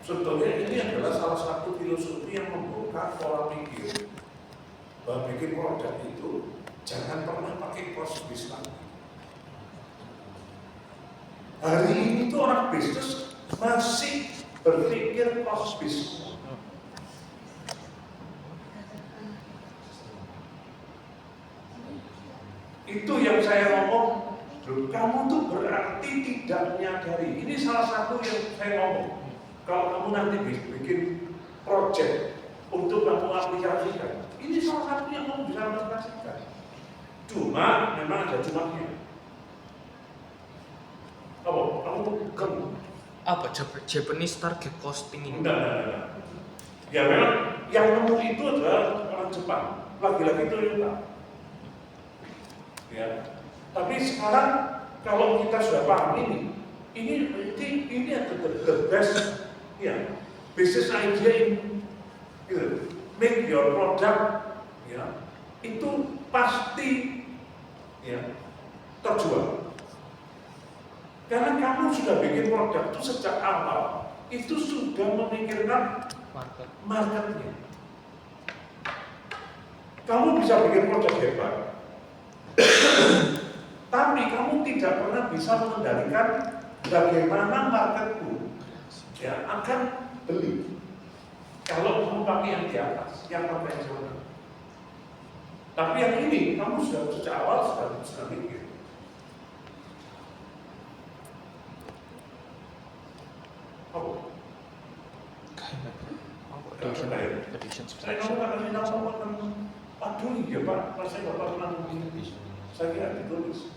Sebetulnya ini adalah salah satu filosofi yang membongkar pola pikir bahwa bikin produk itu jangan pernah pakai cost base lagi. Hari ini tuh orang bisnis masih berpikir cost base. Itu yang saya ngomong. Kamu tuh berarti tidak menyadari. Ini salah satu yang saya ngomong. kalau kamu nanti bikin project untuk kamu aplikasikan, ini salah satu yang kamu bisa aplikasikan. Cuma memang ada cumanya. Apa? Kamu Apa Japanese target costing ini? enggak. Ya memang yang nemu itu adalah orang Jepang. Lagi-lagi Toyota. Ya. Tapi sekarang kalau kita sudah paham ini adalah the best, ya, business idea in, gitu, make your product, ya, itu pasti, ya, terjual. Karena kamu sudah bikin produk itu sejak awal, itu sudah memikirkan marketnya. Kamu bisa bikin produk hebat, tapi kamu tidak pernah bisa mengendalikan bagaimana marketmu, ya, akan beli. Kalau kamu pakai yang di atas, yang konvensional. Tapi yang ini kamu sudah sejak awal sudah mikir. Oh. Saya kamu akan menyampaikan, aduh ya Pak, saya Bapak pernah begini. Saya kira ditulis.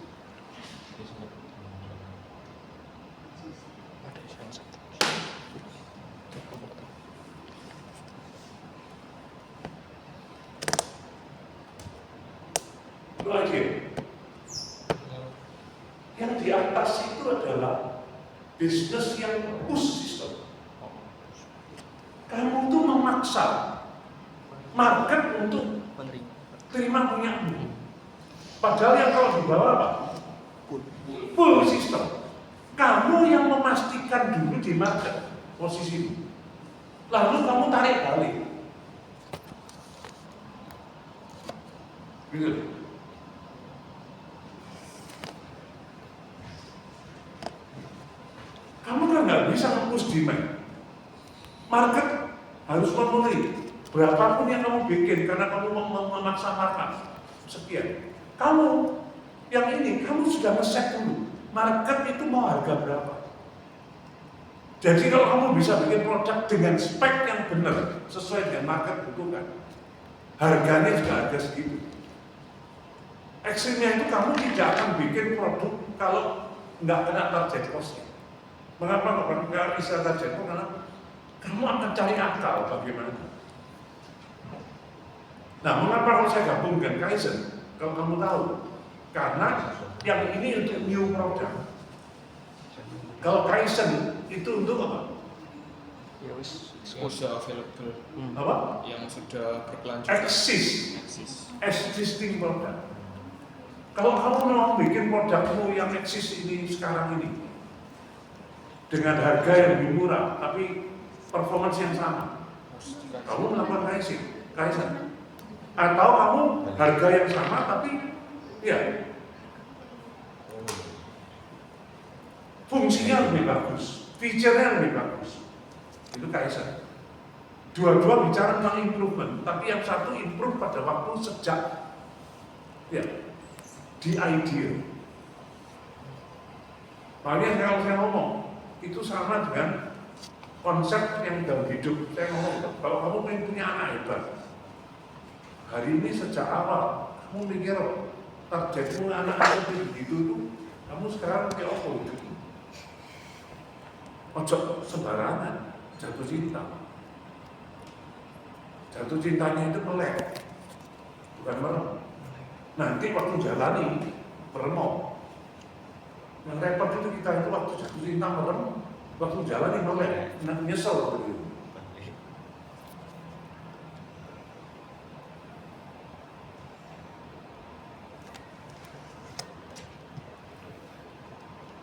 Itu aja. Yang di atas itu adalah bisnis yang push system. Kamu tuh memaksa market untuk terima punyamu. Padahal yang kalau di bawah apa? Full system. Kamu yang memastikan dulu di market posisimu. Lalu kamu tarik balik. Gitu. Kamu kan nggak bisa nge-push demand. Market harus memenuhi berapapun yang kamu bikin karena kamu memaksa market sekian. Kamu yang ini kamu sudah nge-set dulu market itu mau harga berapa. Jadi kalau kamu bisa bikin produk dengan spek yang benar sesuai dengan market butuhkan, harganya juga harga segitu. Ekstrimnya itu kamu tidak akan bikin produk kalau nggak kena target costing. Mengapa nggak bisa target cost? Karena kamu akan cari akal bagaimana. Nah, mengapa kalau saya gabungkan Kaizen? Kalau kamu tahu, karena yang ini untuk new product. Kalau Kaizen itu untuk apa? Yang sudah available, Apa? yang sudah berkelanjutan. Existing product. Kalau kamu mau bikin produkmu yang eksis ini sekarang ini dengan harga yang lebih murah, tapi performance yang sama, kamu melakukan Kaizen. Atau kamu harga yang sama, tapi ya fungsinya lebih bagus, feature-nya lebih bagus. Itu Kaizen. Dua-dua bicara tentang improvement, tapi yang satu improve pada waktu sejak ya di idea. Makanya kalau saya ngomong itu sama dengan konsep yang dalam hidup. Saya ngomong kalau kamu pengen punya anak hebat, hari ini sejak awal kamu mikir targetmu anak itu begitu tuh, kamu sekarang kayak apa gitu? Ojo sembarangan jatuh cinta. Jatuh cintanya itu melek, bukan merem. Nanti waktu jalani meremuk. Yang repot itu kita itu waktu jatuh cinta merem, waktu jalani melek, nyesel begitu.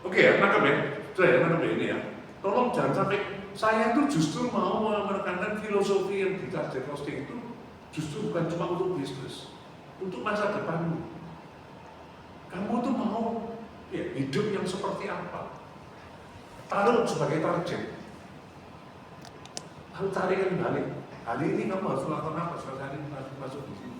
Oke ya, nangkep ya, sudah ya, nangkep ya ini ya. Tolong jangan sampai saya itu justru mau menekankan filosofi yang di target costing itu justru bukan cuma untuk bisnis, untuk masa depanmu. Kamu tuh mau ya, hidup yang seperti apa? Taruh sebagai target. Lalu tarikan balik. Hari ini kamu harus melakukan apa? Sekarang ini masuk di sini.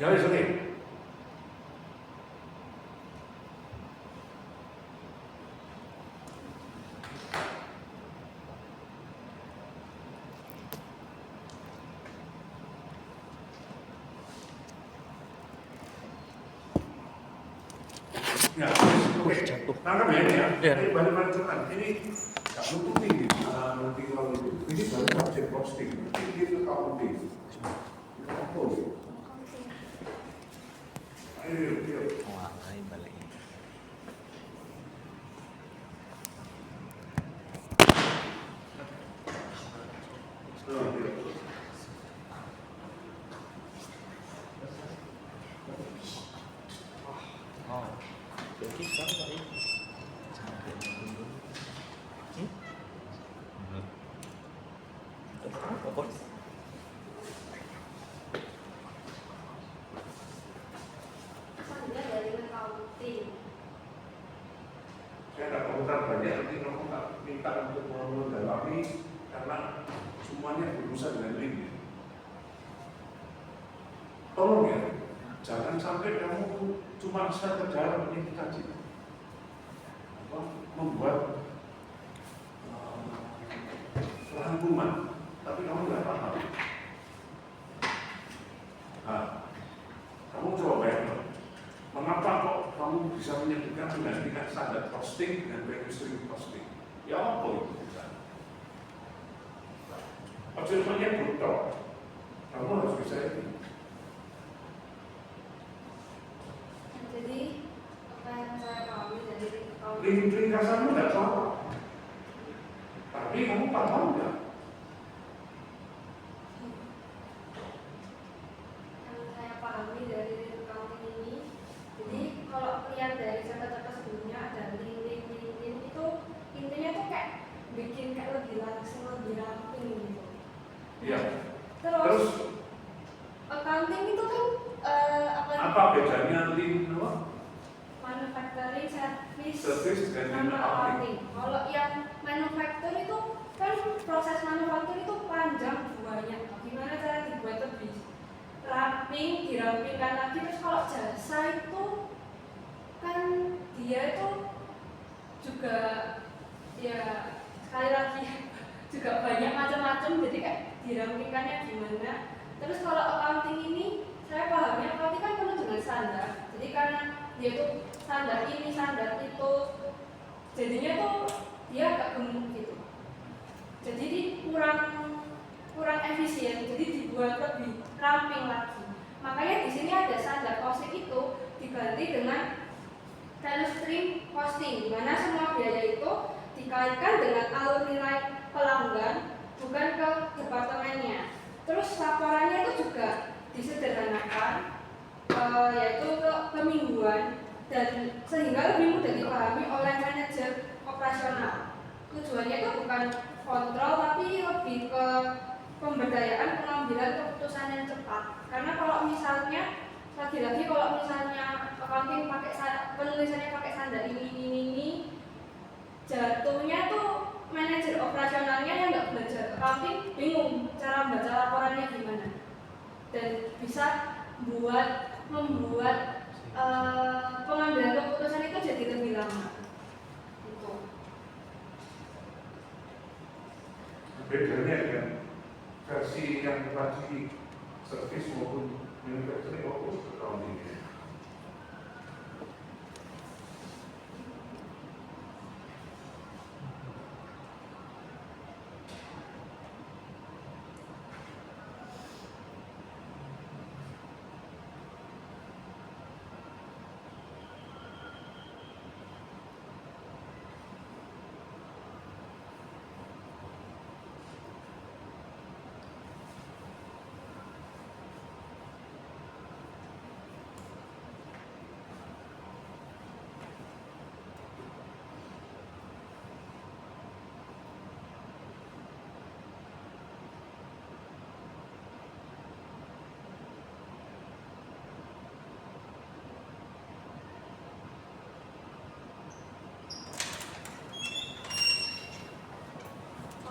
Ya wis oke. Ya, oke. Tangkap ya ini ya. Iya. Ini balik cepat. Ini nggak nutupi nanti kalau itu. Ini baru subjek posting. Ini itu accounting. Itu apa ya? Ayo, ayo. Wah, ini balik. Oh, jadi sekarang kali sampai dulu. Apa? Selanjutnya dari accounting. Saya nggak komentar banyak, nanti kamu nggak minta untuk mendalami karena semuanya berurusan dengan link. Tolong ya, jangan sampai kamu cuma sekedar ini kaji, membuat rangkuman, tapi kamu nggak paham. Nah, kamu coba bayangkan, mengapa kok kamu bisa menyebutkan menggantikan standar costing dengan value stream costing? Ya apa itu bisa? Akhirnya butuh, kamu harus bisa ini. Jadi apa yang saya pahami dari accounting Ringkasanmu nggak salah, tapi kamu paham nggak? yang saya pahami dari accounting ini, jadi kalau lihat dari contoh-contoh sebelumnya ada link itu intinya tuh kayak bikin kayak lebih langsung, lebih ramping gitu. Iya. Terus Terus accounting itu kan apa bedanya link apa? manufacturing service Service dengan link sama accounting? accounting. Kalau yang manufacture itu kan proses manufaktur itu panjang banyak. Gimana cara dibuat lebih ramping, dirampingkan lagi. Terus kalau jasa itu kan dia itu juga ya sekali lagi juga banyak macam-macam, jadi kayak dirampingkannya gimana. Terus kalau accounting ini saya pahamnya accounting kan penuh dengan standar. Jadi karena dia tuh standar ini, standar itu, jadinya tuh dia agak gemuk gitu. Jadi kurang efisien, jadi dibuat lebih ramping lagi. Makanya di sini ada standar costing itu diganti dengan value stream costing, di mana semua biaya itu dikaitkan dengan alur nilai pelanggan, bukan ke departemennya. Terus laporannya itu juga disederhanakan, yaitu ke mingguan, dan sehingga lebih mudah dipahami oleh manajer operasional. Tujuannya itu bukan kontrol, tapi lebih ke pemberdayaan pengambilan keputusan yang cepat. Karena kalau misalnya lagi-lagi kalau misalnya accounting pakai penulisannya pakai standar ini, jatuhnya tuh manajer operasionalnya yang nggak belajar accounting bingung cara baca laporannya gimana, dan bisa membuat pengambilan keputusan itu jadi lebih lama. Gitu. Bedanya dengan versi yang tadi service maupun manufacturing maupun accounting.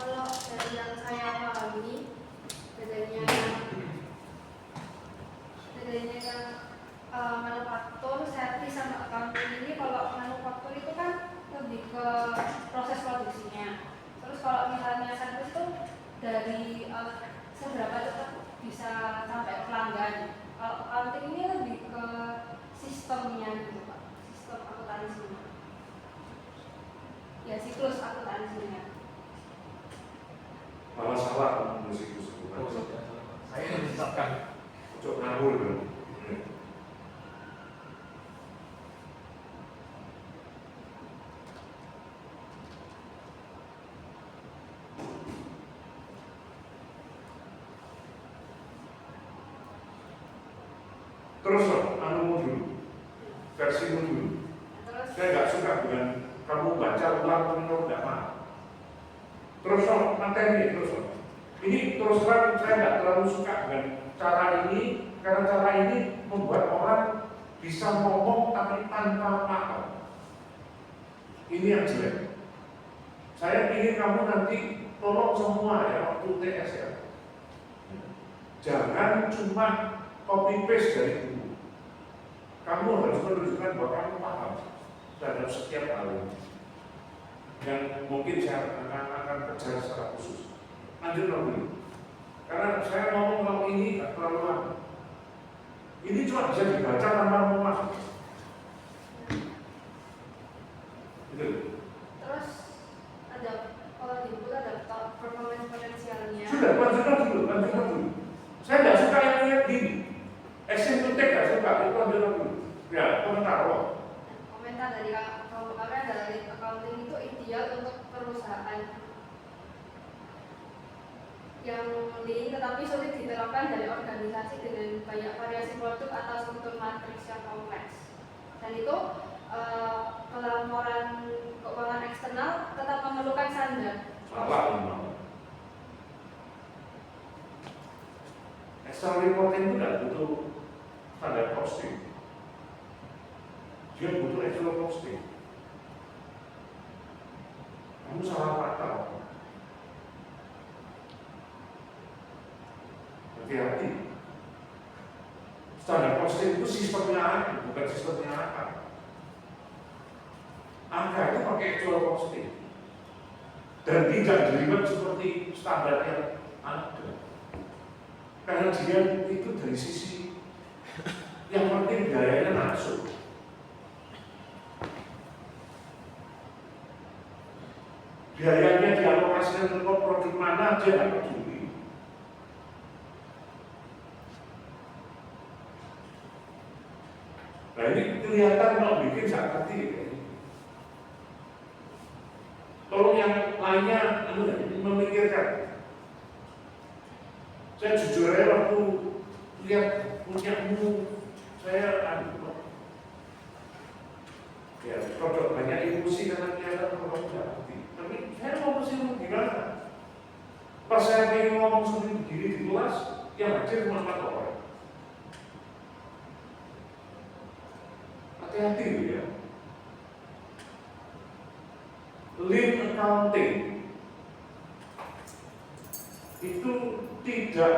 Kalau dari yang saya pahami, bedanya bedanya yang manufaktur, servis sama accounting ini, kalau manufaktur itu kan lebih ke proses produksinya. Terus kalau misalnya servis itu dari seberapa cepat bisa sampai ke pelanggan. Kalau accounting ini lebih ke sistemnya gitu Pak, sistem akuntansinya. Ya siklus akuntansinya. Malah salah kamu siklus Oh, akuntansi. tidak salah. Saya menetapkan. Cok ngawur kan. Terus modul, versi modul. Terus Saya nggak suka dengan kamu baca ulang kamu nggak paham. Terus materi terus. Ini terus terang saya nggak terlalu suka dengan cara ini karena cara ini membuat orang bisa ngomong tapi tanpa paham. Ini yang jelek. Saya ingin kamu nanti tolong semua ya waktu TS ya. Jangan cuma copy paste dari buku. Kamu harus menunjukkan bahwa kamu paham terhadap setiap hal yang mungkin saya akan kejar secara khusus. Lanjut dulu. Karena saya ngomong kalau ini nggak terlalu lama. Ini cuma bisa dibaca tanpa memaham. Gitu. terus ada kalau di buku ada performance potensialnya. Sudah, lanjutkan dulu. Saya nggak suka yang lihat gini. Action to take nggak suka, itu lanjutkan dulu. Ya, komentar loh. Komentar dari kamu kalian dari accounting itu ideal untuk perusahaan yang lean tetapi sulit diterapkan dari organisasi dengan banyak variasi produk atau struktur matriks yang kompleks. Dan itu pelaporan keuangan eksternal tetap memerlukan standar. Salah memang. External reporting itu tidak butuh standar costing. Dia butuh external costing. Kamu salah fatal. Hati-hati. Standar costing itu sistemnya angka, bukan sistemnya angka. Angka itu pakai actual costing. Dan tidak dilihat seperti standar yang ada. Karena dia itu dari sisi yang penting biayanya masuk. Biayanya dialokasikan untuk produk mana aja nggak peduli. Nah ini kelihatan kalau bikin saya ngerti. Tolong yang lainnya memikirkan. Saya jujur aja waktu lihat punyamu, saya ya produk banyak emosi karena kelihatan kalau tidak ngerti. Tapi saya mau mesti gimana? Pas saya pengen ngomong seperti begini di kelas, yang hadir cuma 4 orang. Hati-hati ya. Lean accounting itu tidak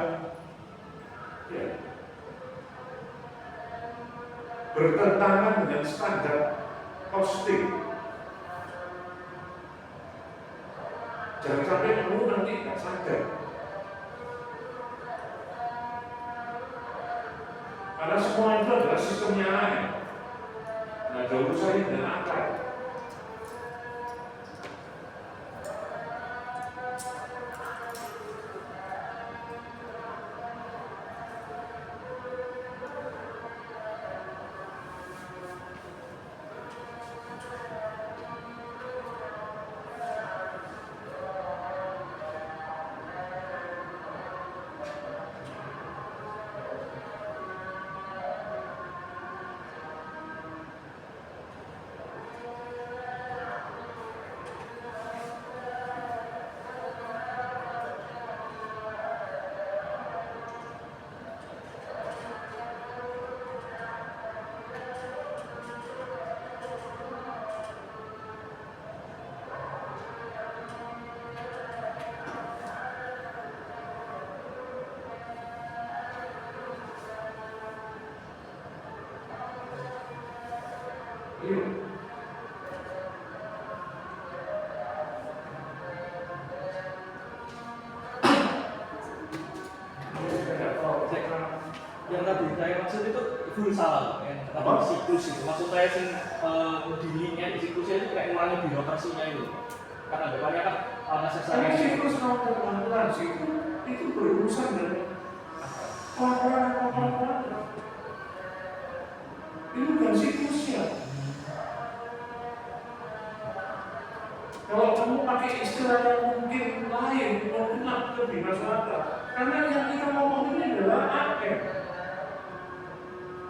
ya, bertentangan dengan standar costing. Jangan sampai kamu nanti nggak sadar. Karena semua itu adalah sistemnya lain. Nah, ada urusannya dengan akal. Iya. Yang tadi saya maksud itu full salah ya. Tadi Apa? siklus itu maksud saya sih dirinya di siklusnya itu kayak ngurangi birokrasinya itu. Karena depannya kan Karena necessary. siklus akuntansi itu berurusan dengan orang-orang. Itu bukan siklusnya. Kalau kamu pakai istilah yang mungkin lain, mungkin lebih masuk akal. Karena yang kita ngomong ini adalah AN.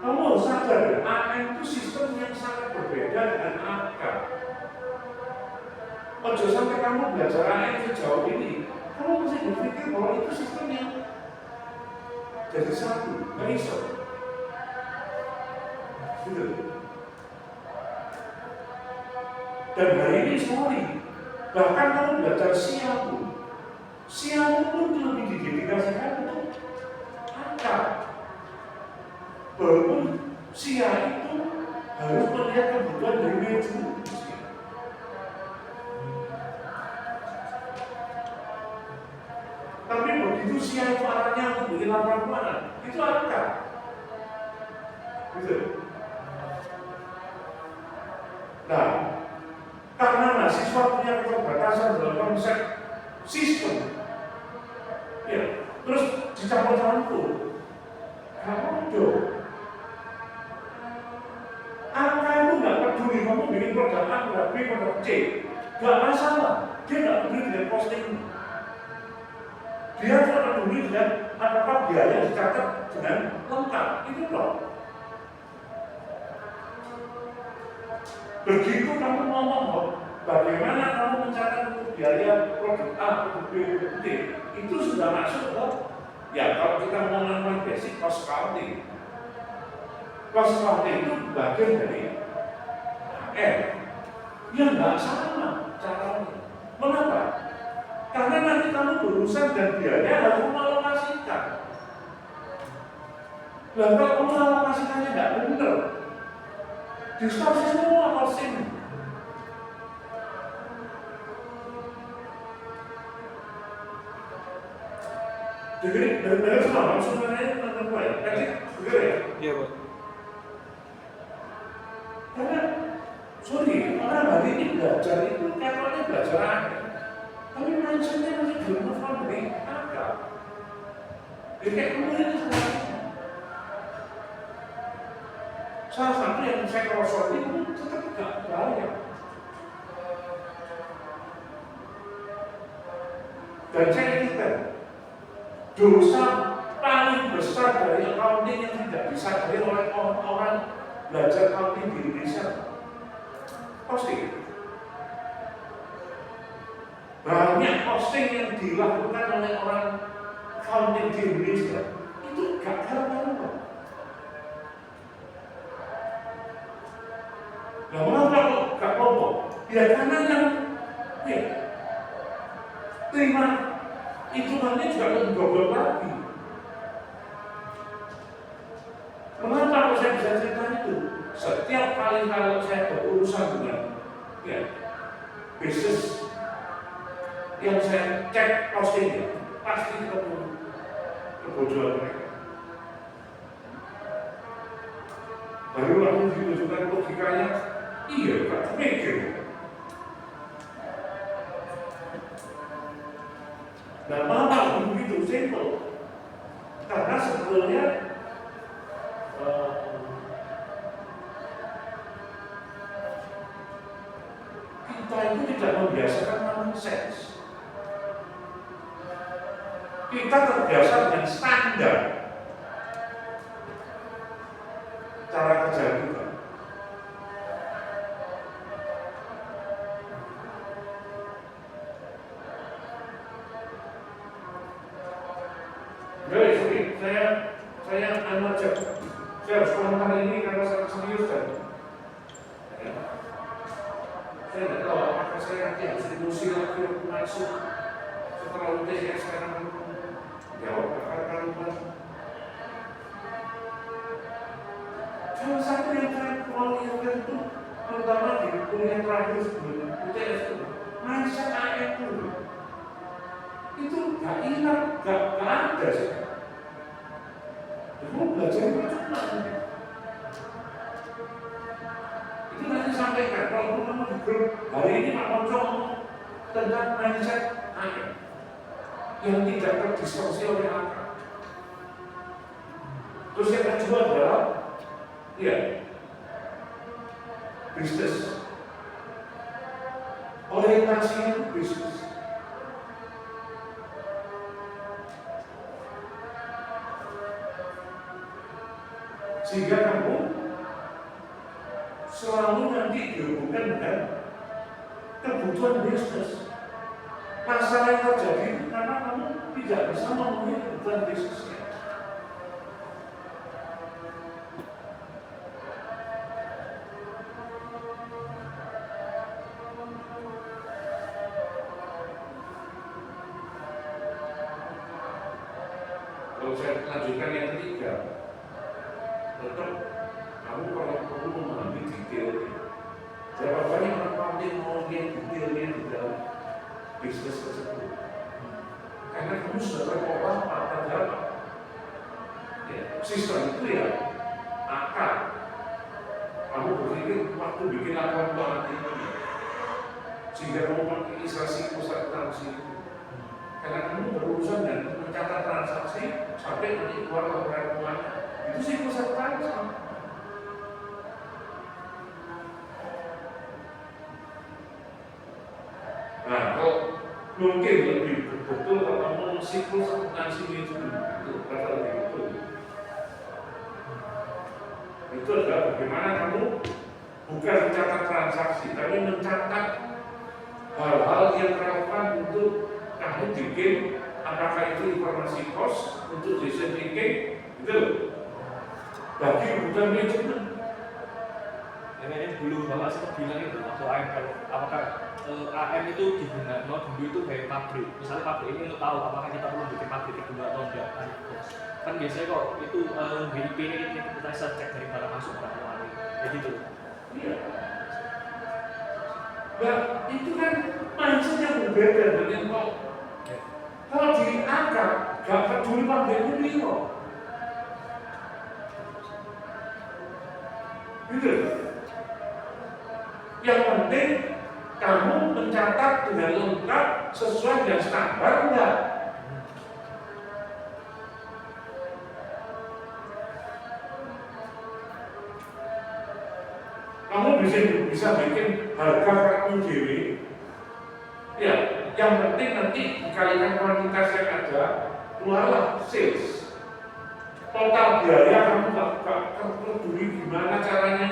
Kamu harus sadar, AN itu sistem yang sangat berbeda dengan AK. Ojo sampai kamu belajar AN sejauh ini, kamu mesti berpikir bahwa itu sistem yang jadi satu, nggak iso. Gitu. Dan hari ini sorry, bahkan kamu belajar siapu pun lebih didedikasikan untuk angka. Walaupun sia itu harus melihat kebutuhan dari manajemen. Tapi begitu sia itu arahnya untuk bikin laporan keuangan, itu angka. Gitu. Nah, karena mahasiswa punya keterbatasan dalam konsep sistem, ya, terus dicampur-campur, kamu angka itu nggak peduli kamu bikin produk A, produk B, produk C, nggak masalah, dia nggak peduli dengan posting. Dia cuma peduli dengan apakah biaya dicatat dengan lengkap, itu loh. Begitu kamu ngomong bagaimana kamu mencatat untuk biaya produk A, produk B, produk C, itu sudah masuk loh. Ya kalau kita ngomong basic cost accounting, cost accounting itu bagian dari AR. Ya nggak sama caranya. Mengapa? Karena nanti kamu berurusan dan biaya harus mengalokasikan. Lah kalau kamu mengalokasikannya nggak benar, distorsi semua costing. Jadi dari semua sebenarnya tentang apa ya? Tadi benar ya? Iya, Pak. Karena sorry, orang hari ini belajar itu katanya belajar angka, tapi mindsetnya masih belum move on dari angka. Jadi kayak kemudian itu salah satu yang saya kerosot itu tetap gak banyak. Dan saya ingatkan, dosa paling besar dari accounting yang tidak disadari oleh orang belajar accounting di Indonesia, posting. Banyak posting yang dilakukan oleh orang accounting di Indonesia itu gagal-gagal. Nah, mengapa kok gak ngomong? Ya karena yang terima hitungannya juga lebih goblok lagi. Mengapa kok saya bisa cerita itu? Setiap kali kalau saya berurusan dengan bisnis yang saya cek postingnya, pasti ketemu kebodohan mereka. Baru langsung ditunjukkan logikanya, iya Pak, mikir. Nah, mengapa begitu simpel? Karena sebetulnya kita itu tidak membiasakan common sense. Kita terbiasa dengan standar cara kerja kita. Jadi saya aja. Saya harus komentar ini karena saya serius kan. Saya tidak tahu apakah saya nanti harus diskusi lagi waktu masuk setelah UTS sekarang jawab akar-akaran. Salah satu yang saya mau ingatkan itu terutama di kuliah terakhir sebelum UTS itu, mindset AM itu gak hilang, gak ada sih. Kamu belajar itu cuma itu nanti sampaikan kalau kamu di grup hari ini Pak Monco tentang mindset AM yang tidak terdistorsi oleh akal. Terus yang kedua adalah ya bisnis, orientasinya itu bisnis. Sehingga kamu selalu nanti dihubungkan dengan kebutuhan bisnis. Masalah yang terjadi itu karena kamu tidak bisa memenuhi kebutuhan bisnisnya. Kalau saya lanjutkan yang ketiga, tetap kamu kalau perlu memahami detailnya. Berapa banyak orang pabrik mau lihat detailnya di dalam bisnis tersebut? Karena kamu sudah terpapar pada ya, sistem itu ya akal. Kamu berpikir waktu bikin laporan keuangan ini, sehingga kamu pakai ilustrasi pusat transaksi. Karena kamu berurusan dengan mencatat transaksi sampai nanti keluar laporan keuangan. Itu sih pusat transaksi. Nah, kalau mungkin lebih betul kalau kamu siklus akuntansi itu kata lebih betul. Itu adalah bagaimana kamu bukan mencatat transaksi, tapi mencatat hal-hal yang relevan untuk kamu bikin, apakah itu informasi cost untuk decision making, itu bagi kebutuhan manajemen. Ini dulu Bapak sempat bilang itu waktu AM, kalau apakah AM itu digunakan dulu itu kayak pabrik. Misalnya pabrik ini untuk tahu apakah kita perlu bikin pabrik kedua atau enggak. Kan biasanya kok itu BIP ini kita bisa cek dari barang masuk barang keluar, kayak gitu. Iya. Nah, itu kan mindset yang berbeda dengan kalau diangkat, gak peduli pabriknya biro. Gitu. Yang penting kamu mencatat dengan lengkap sesuai dengan standar enggak? Kamu bisa bikin harga kamu dewi. Ya, yang penting nanti dikalikan kuantitas yang ada, keluarlah sales. Total biaya kamu gak peduli gimana caranya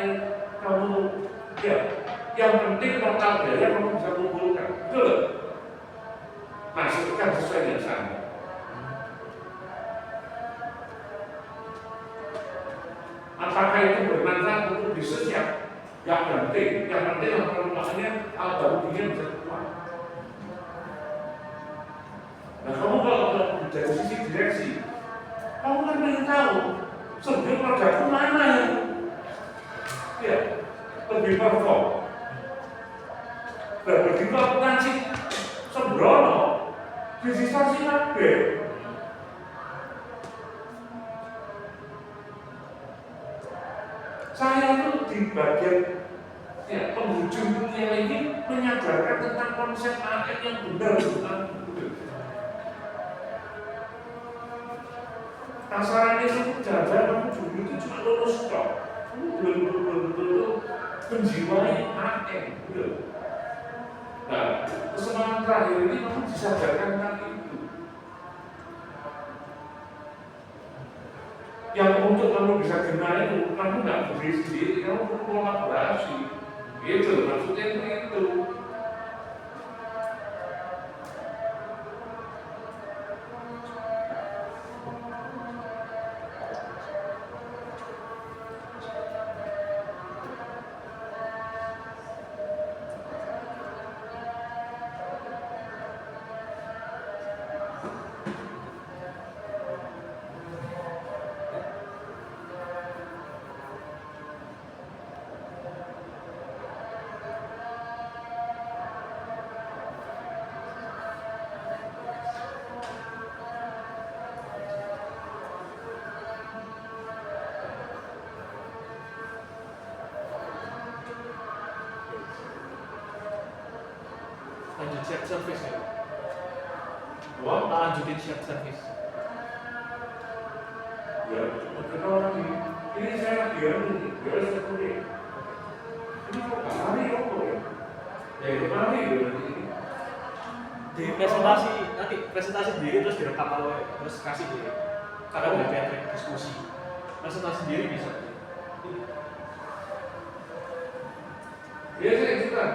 kamu ya. Yang penting total biaya kamu bisa kumpulkan, betul? Masukkan sesuai dengan standar. Apakah itu bermanfaat untuk bisnisnya? Yang penting makanya algoritmanya bisa kuat. Nah, kamu kalau dari sisi direksi, kamu kan ingin tahu sebenarnya produkku mana yang ya lebih perform. Dan begitu akuntansi sembrono, distorsi kabeh. Saya itu di bagian ya, penghujung dunia ini menyadarkan tentang konsep AM yang benar tentang kasarannya itu jangan kamu dulu itu cuma lulus tok. Kamu belum betul-betul menjiwai AM, gitu. Nah, kesempatan terakhir ini kamu disadarkan tentang itu. Yang untuk kamu bisa kenal itu, kamu nggak berdiri sendiri, kamu perlu kolaborasi. Gitu, maksudnya itu. shared service ya. Wah, Tak lanjutin shared service. ya, kita lagi. Ini saya lagi beres kuliah. Ini kok hari apa ya? Ya itu hari berarti. Di presentasi sendiri terus direkam oleh terus kasih di karena udah kayak diskusi. Presentasi sendiri bisa. Ya saya ikutan.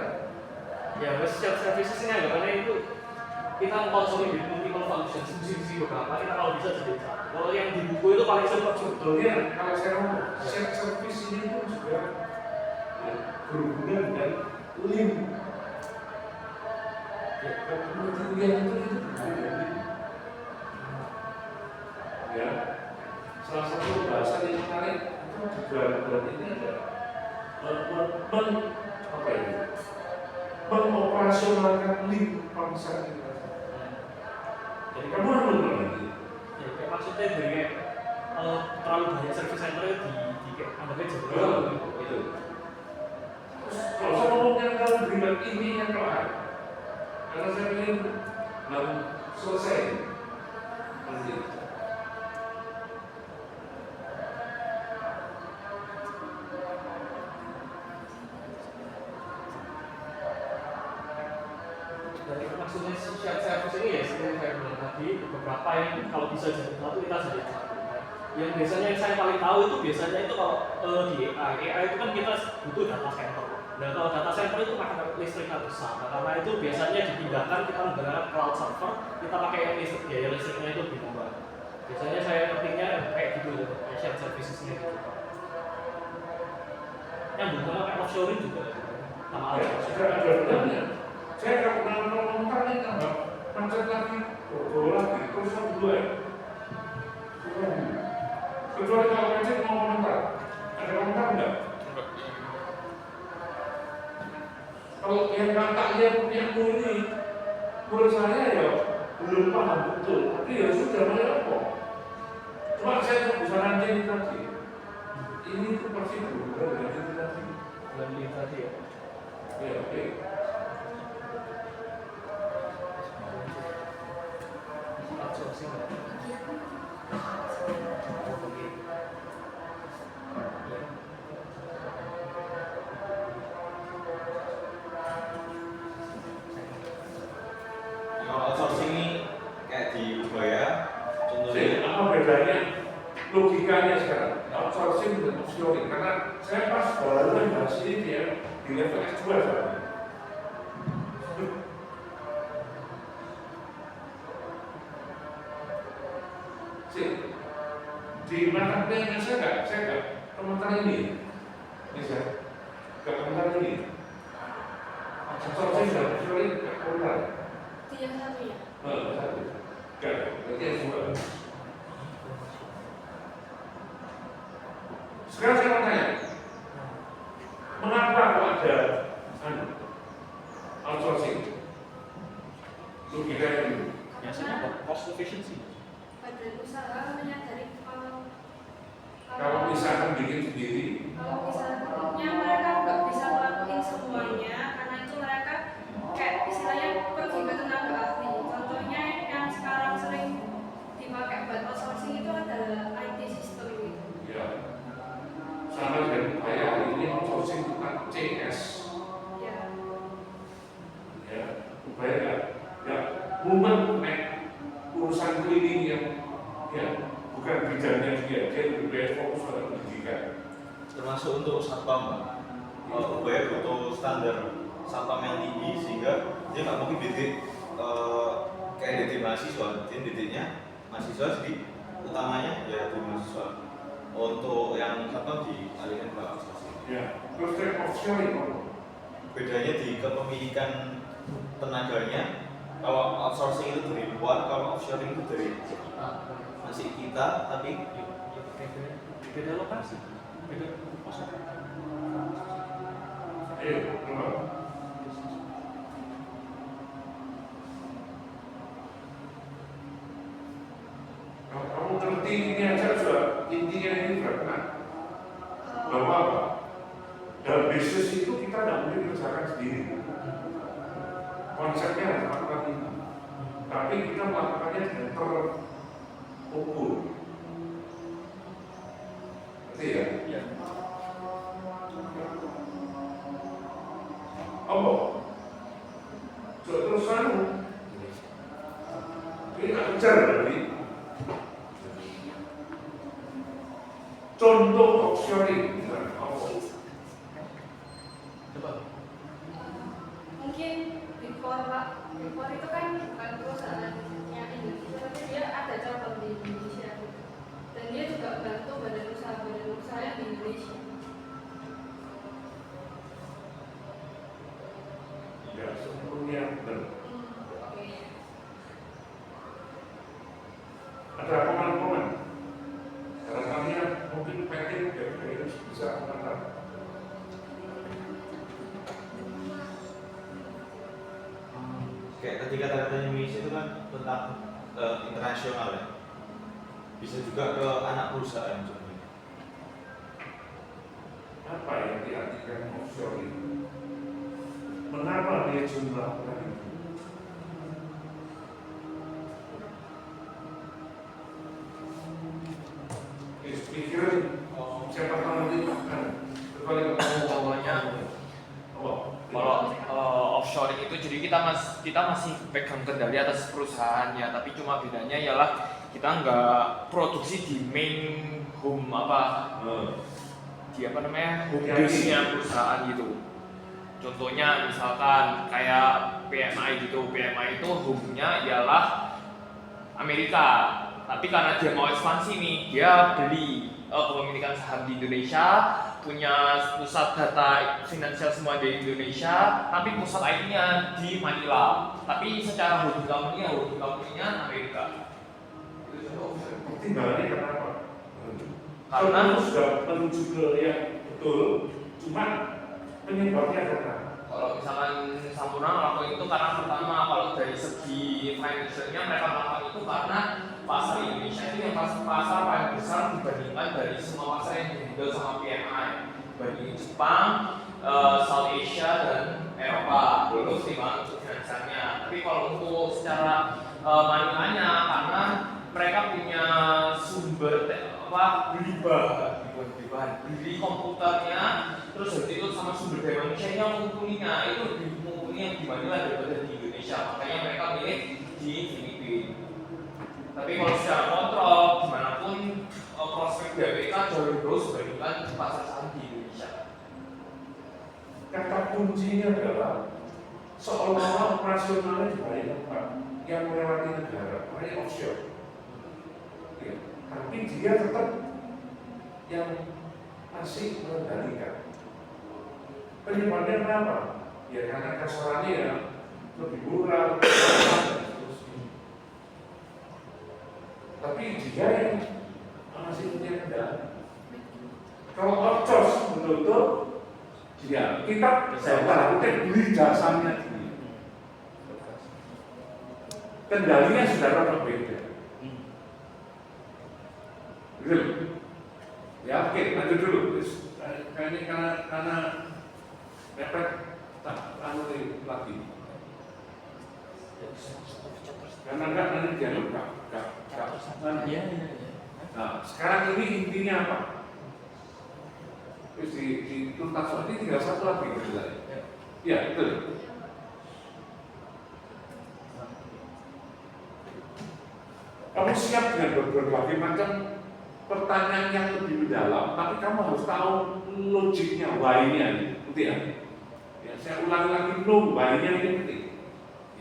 Ya, shared services ini anggapannya itu kita mengkonsumsi multiple function, fungsi beberapa, kita kalau bisa jadi satu. Kalau yang di buku itu paling cepat Sebetulnya kalau saya ngomong, shared service ini pun juga ya, berhubungan dengan link. Ya, kemudian itu berhubungan. Ya, salah satu bahasan yang menarik itu juga berarti ini ada apa ini? Mengoperasionalkan link bangsa kita. Jadi kamu harus mengerti. ya, kayak maksudnya dari kayak terlalu banyak service center itu di kayak anggapnya jadi Itu. Terus kalau saya ngomongnya kalau beriman ini yang kelar, karena saya ingin lalu selesai. Nanti. dari maksudnya shared service ini ya seperti saya bilang tadi beberapa yang kalau bisa jadi satu kita jadi satu. Yang biasanya yang saya paling tahu itu biasanya itu kalau di AI itu kan kita butuh data center. Dan kalau data center itu pakai listriknya besar. Nah, karena itu biasanya dipindahkan kita menggunakan cloud server, kita pakai yang listrik biaya listriknya itu lebih murah. Biasanya saya ngertinya kayak gitu ya, kayak shared services-nya gitu. Yang belum pakai offshoring juga sama Ya, aja. sudah ada benarnya. Saya kalau pernah komentar nih tambah macet lagi, bodoh lagi, terus dulu ya. Kecuali kalau macet mau komentar, ada komentar enggak? Kalau yang katanya punya ini, menurut saya ya belum paham betul, tapi ya sudah banyak apa. Cuma saya nggak bisa nanti tadi. Ini tuh pasti berubah dengan itu tadi. Dan ini tadi ya. Ya, oke. Outsourcing ya. Kalau outsourcing ini kayak di Ubaya, Jadi contohnya apa bedanya logikanya sekarang outsourcing dan offshoring? Karena saya pas baru bahas ini dia di level S2 soalnya. Di mata kuliahnya saya nggak komentar ini. Ini saya nggak komentar ini. Outsourcing dan offshoring nggak komentar. Itu yang satu ya. Satu. Nggak, berarti yang dua. Sekarang saya mau tanya, mengapa kok ada outsourcing? Logikanya dulu. Biasanya apa? Cost efficiency. Badan usaha menyadari Kalau misalkan bikin sendiri, kalau misalnya mereka nggak bisa ngelakuin semuanya karena itu mereka kayak istilahnya pergi ke tenaga ahli. Contohnya yang sekarang sering dipakai buat outsourcing itu adalah IT system gitu. ya sama dengan upaya hari ini outsourcing tentang CS, Ya. ya upaya ya mumpet urusan cleaning yang ya bukan bidangnya dia lebih banyak fokus pada pendidikan. termasuk untuk satpam, Pak. Ubaya butuh standar satpam yang tinggi sehingga dia nggak mungkin didik kayak didik mahasiswa, jadi didiknya mahasiswa jadi utamanya ya di mahasiswa. Untuk yang satpam dialihkan ke outsourcing. Ya, terus saya offshoring Bedanya di kepemilikan tenaganya. Kalau outsourcing itu dari luar, kalau offshoring itu dari masih kita, tapi Beda lokasi. Beda pasar. ayo, coba. Kalau kamu ngerti ini aja sudah intinya ini sudah kena. Bahwa apa? Dalam bisnis itu kita tidak mungkin kerjakan sendiri. konsepnya lakukan itu, tapi kita melakukannya dengan terukur. Berarti ya? Ya. Apa? Terus anu, ini nggak kejar berarti. Contoh offshoring, Coba. Mungkin Before Pak, Before itu kan bukan perusahaan yang Indonesia, tapi dia ada cabang di Indonesia. Dan dia juga bantu badan usaha yang di Indonesia. ya sepenuhnya benar. Oke. Ada komen-komen? Barangkali mungkin pengen bisa mengenal. Kayak tadi kata-katanya Indonesia itu kan tentang internasional ya. Bisa juga ke anak perusahaan contohnya. Apa yang diartikan offshore itu? Mengapa dia jumlahkan itu? Pikiran siapa tahu nanti akan kembali ke Contohnya kalau offshoring itu jadi kita masih pegang kendali atas perusahaannya, tapi cuma bedanya ialah kita nggak produksi di main home di home base-nya perusahaan gitu. Contohnya misalkan kayak PMI gitu, PMI itu home-nya ialah Amerika, tapi karena dia mau ekspansi nih, dia beli kepemilikan saham di Indonesia, punya pusat data finansial semua di Indonesia, tapi pusat IT-nya di Manila, tapi secara holding company-nya Amerika. Itu contoh offshore. pertimbangannya kenapa? Karena Kalau sudah menuju ke yang betul, cuma penyebabnya karena kalau misalkan Sampurna melakukan itu karena pertama kalau dari segi financialnya mereka melakukan itu karena pasar Indonesia itu yang pasar paling besar dibandingkan dari semua pasar yang dihandle sama PMI, dibandingin Jepang, South Asia dan Eropa. Itu pertimbangan untuk finansialnya. Tapi kalau untuk secara manfaatnya karena mereka punya sumber beli komputernya, terus habis itu sama sumber daya manusianya mumpuninya itu lebih mumpuni yang di Manila daripada di Indonesia, makanya mereka milih di Filipina. Tapi kalau secara kontrol dimanapun prospek di Amerika jauh lebih bagus dibandingkan pasar saham di Indonesia. kata kuncinya adalah seolah-olah operasionalnya di banyak tempat yang melewati negara, makanya offshore. Ya, tapi dia tetap yang masih mengendalikan. Penyebabnya kenapa? Ya karena kasarannya ya lebih murah, dan seterusnya. Tapi dia yang masih punya kendali. Kalau outsource betul-betul, ya kita kita beli jasanya dia. Kendalinya sudah berbeda. Gitu. Ya oke, lanjut dulu. Karena mepet tak lagi. Karena enggak nanti dia lupa. Iya. Nah, sekarang ini intinya apa? Terus di tuntas ini tinggal satu lagi gitu. Ya, betul. Kamu siap dengan berbagai macam pertanyaan yang lebih mendalam, tapi kamu harus tahu logiknya, why-nya, gitu ya. Ya, saya ulangi lagi, why-nya ini penting.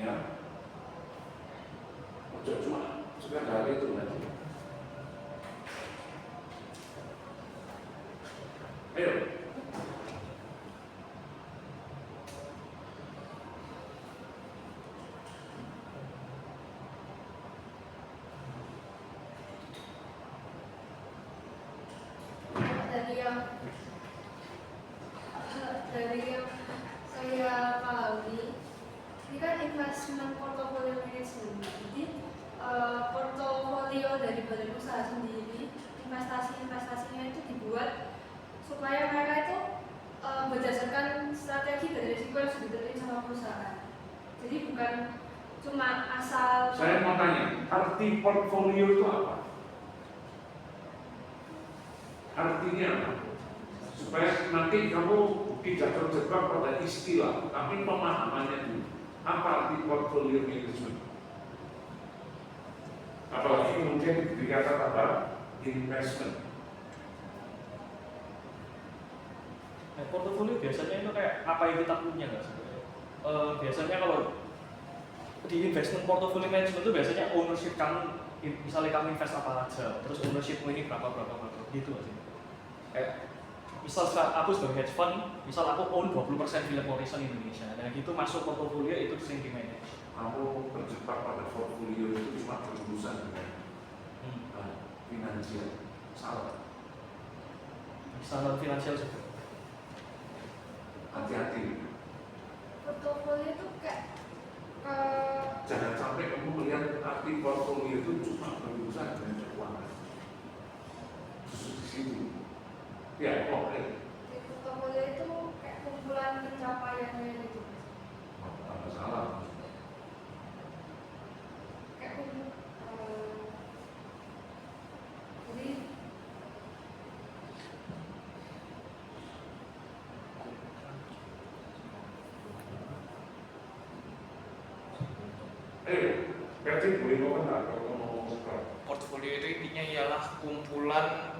Ya. Cuma sudah dari itu nanti. Ayo. Dari yang saya pahami, ini kan investment portfolio management. Jadi portofolio dari badan usaha sendiri, investasinya itu dibuat supaya mereka itu berdasarkan strategi dan risiko yang sudah ditentukan sama perusahaan. Jadi bukan cuma asal. Saya mau tanya, arti portfolio itu apa? Artinya apa? Supaya nanti kamu tidak terjebak pada istilah, tapi pemahamannya dulu. Apa arti portfolio management? Apalagi mungkin dikata tambah investment. Nah, portofolio biasanya itu kayak apa yang kita punya nggak sebenarnya? Biasanya kalau di investment portfolio management itu biasanya ownership kamu, misalnya kamu invest apa aja, terus ownershipmu ini berapa gitu aja. Kayak misal aku sebagai hedge fund, misal aku own 20% Philip Morrison Indonesia, dan itu masuk portofolio itu sering di manage. Kamu terjebak pada portfolio itu cuma berurusan dengan finansial, salah. Standar finansial juga. Hati-hati. Portofolio itu kayak Jangan sampai kamu melihat arti portfolio itu cuma berurusan dengan keuangan. Justru di situ. Ya, oke. portofolio itu kayak kumpulan pencapaiannya gitu. Apa salah? Kayak jadi Berarti boleh komentar kalau mau ngobrol. Portfolio itu intinya ialah kumpulan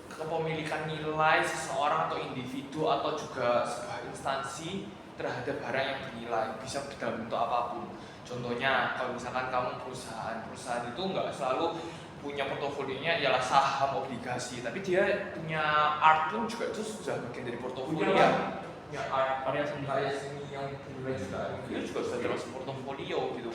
kepemilikan nilai seseorang atau individu atau juga sebuah instansi terhadap barang yang bernilai, bisa dalam bentuk apapun. Contohnya kalau misalkan kamu perusahaan itu nggak selalu punya portofolionya ialah saham, obligasi, tapi dia punya art pun juga itu sudah bagian dari portofolio. Punya art, karya seni yang bernilai juga, itu juga sudah termasuk portofolio gitu.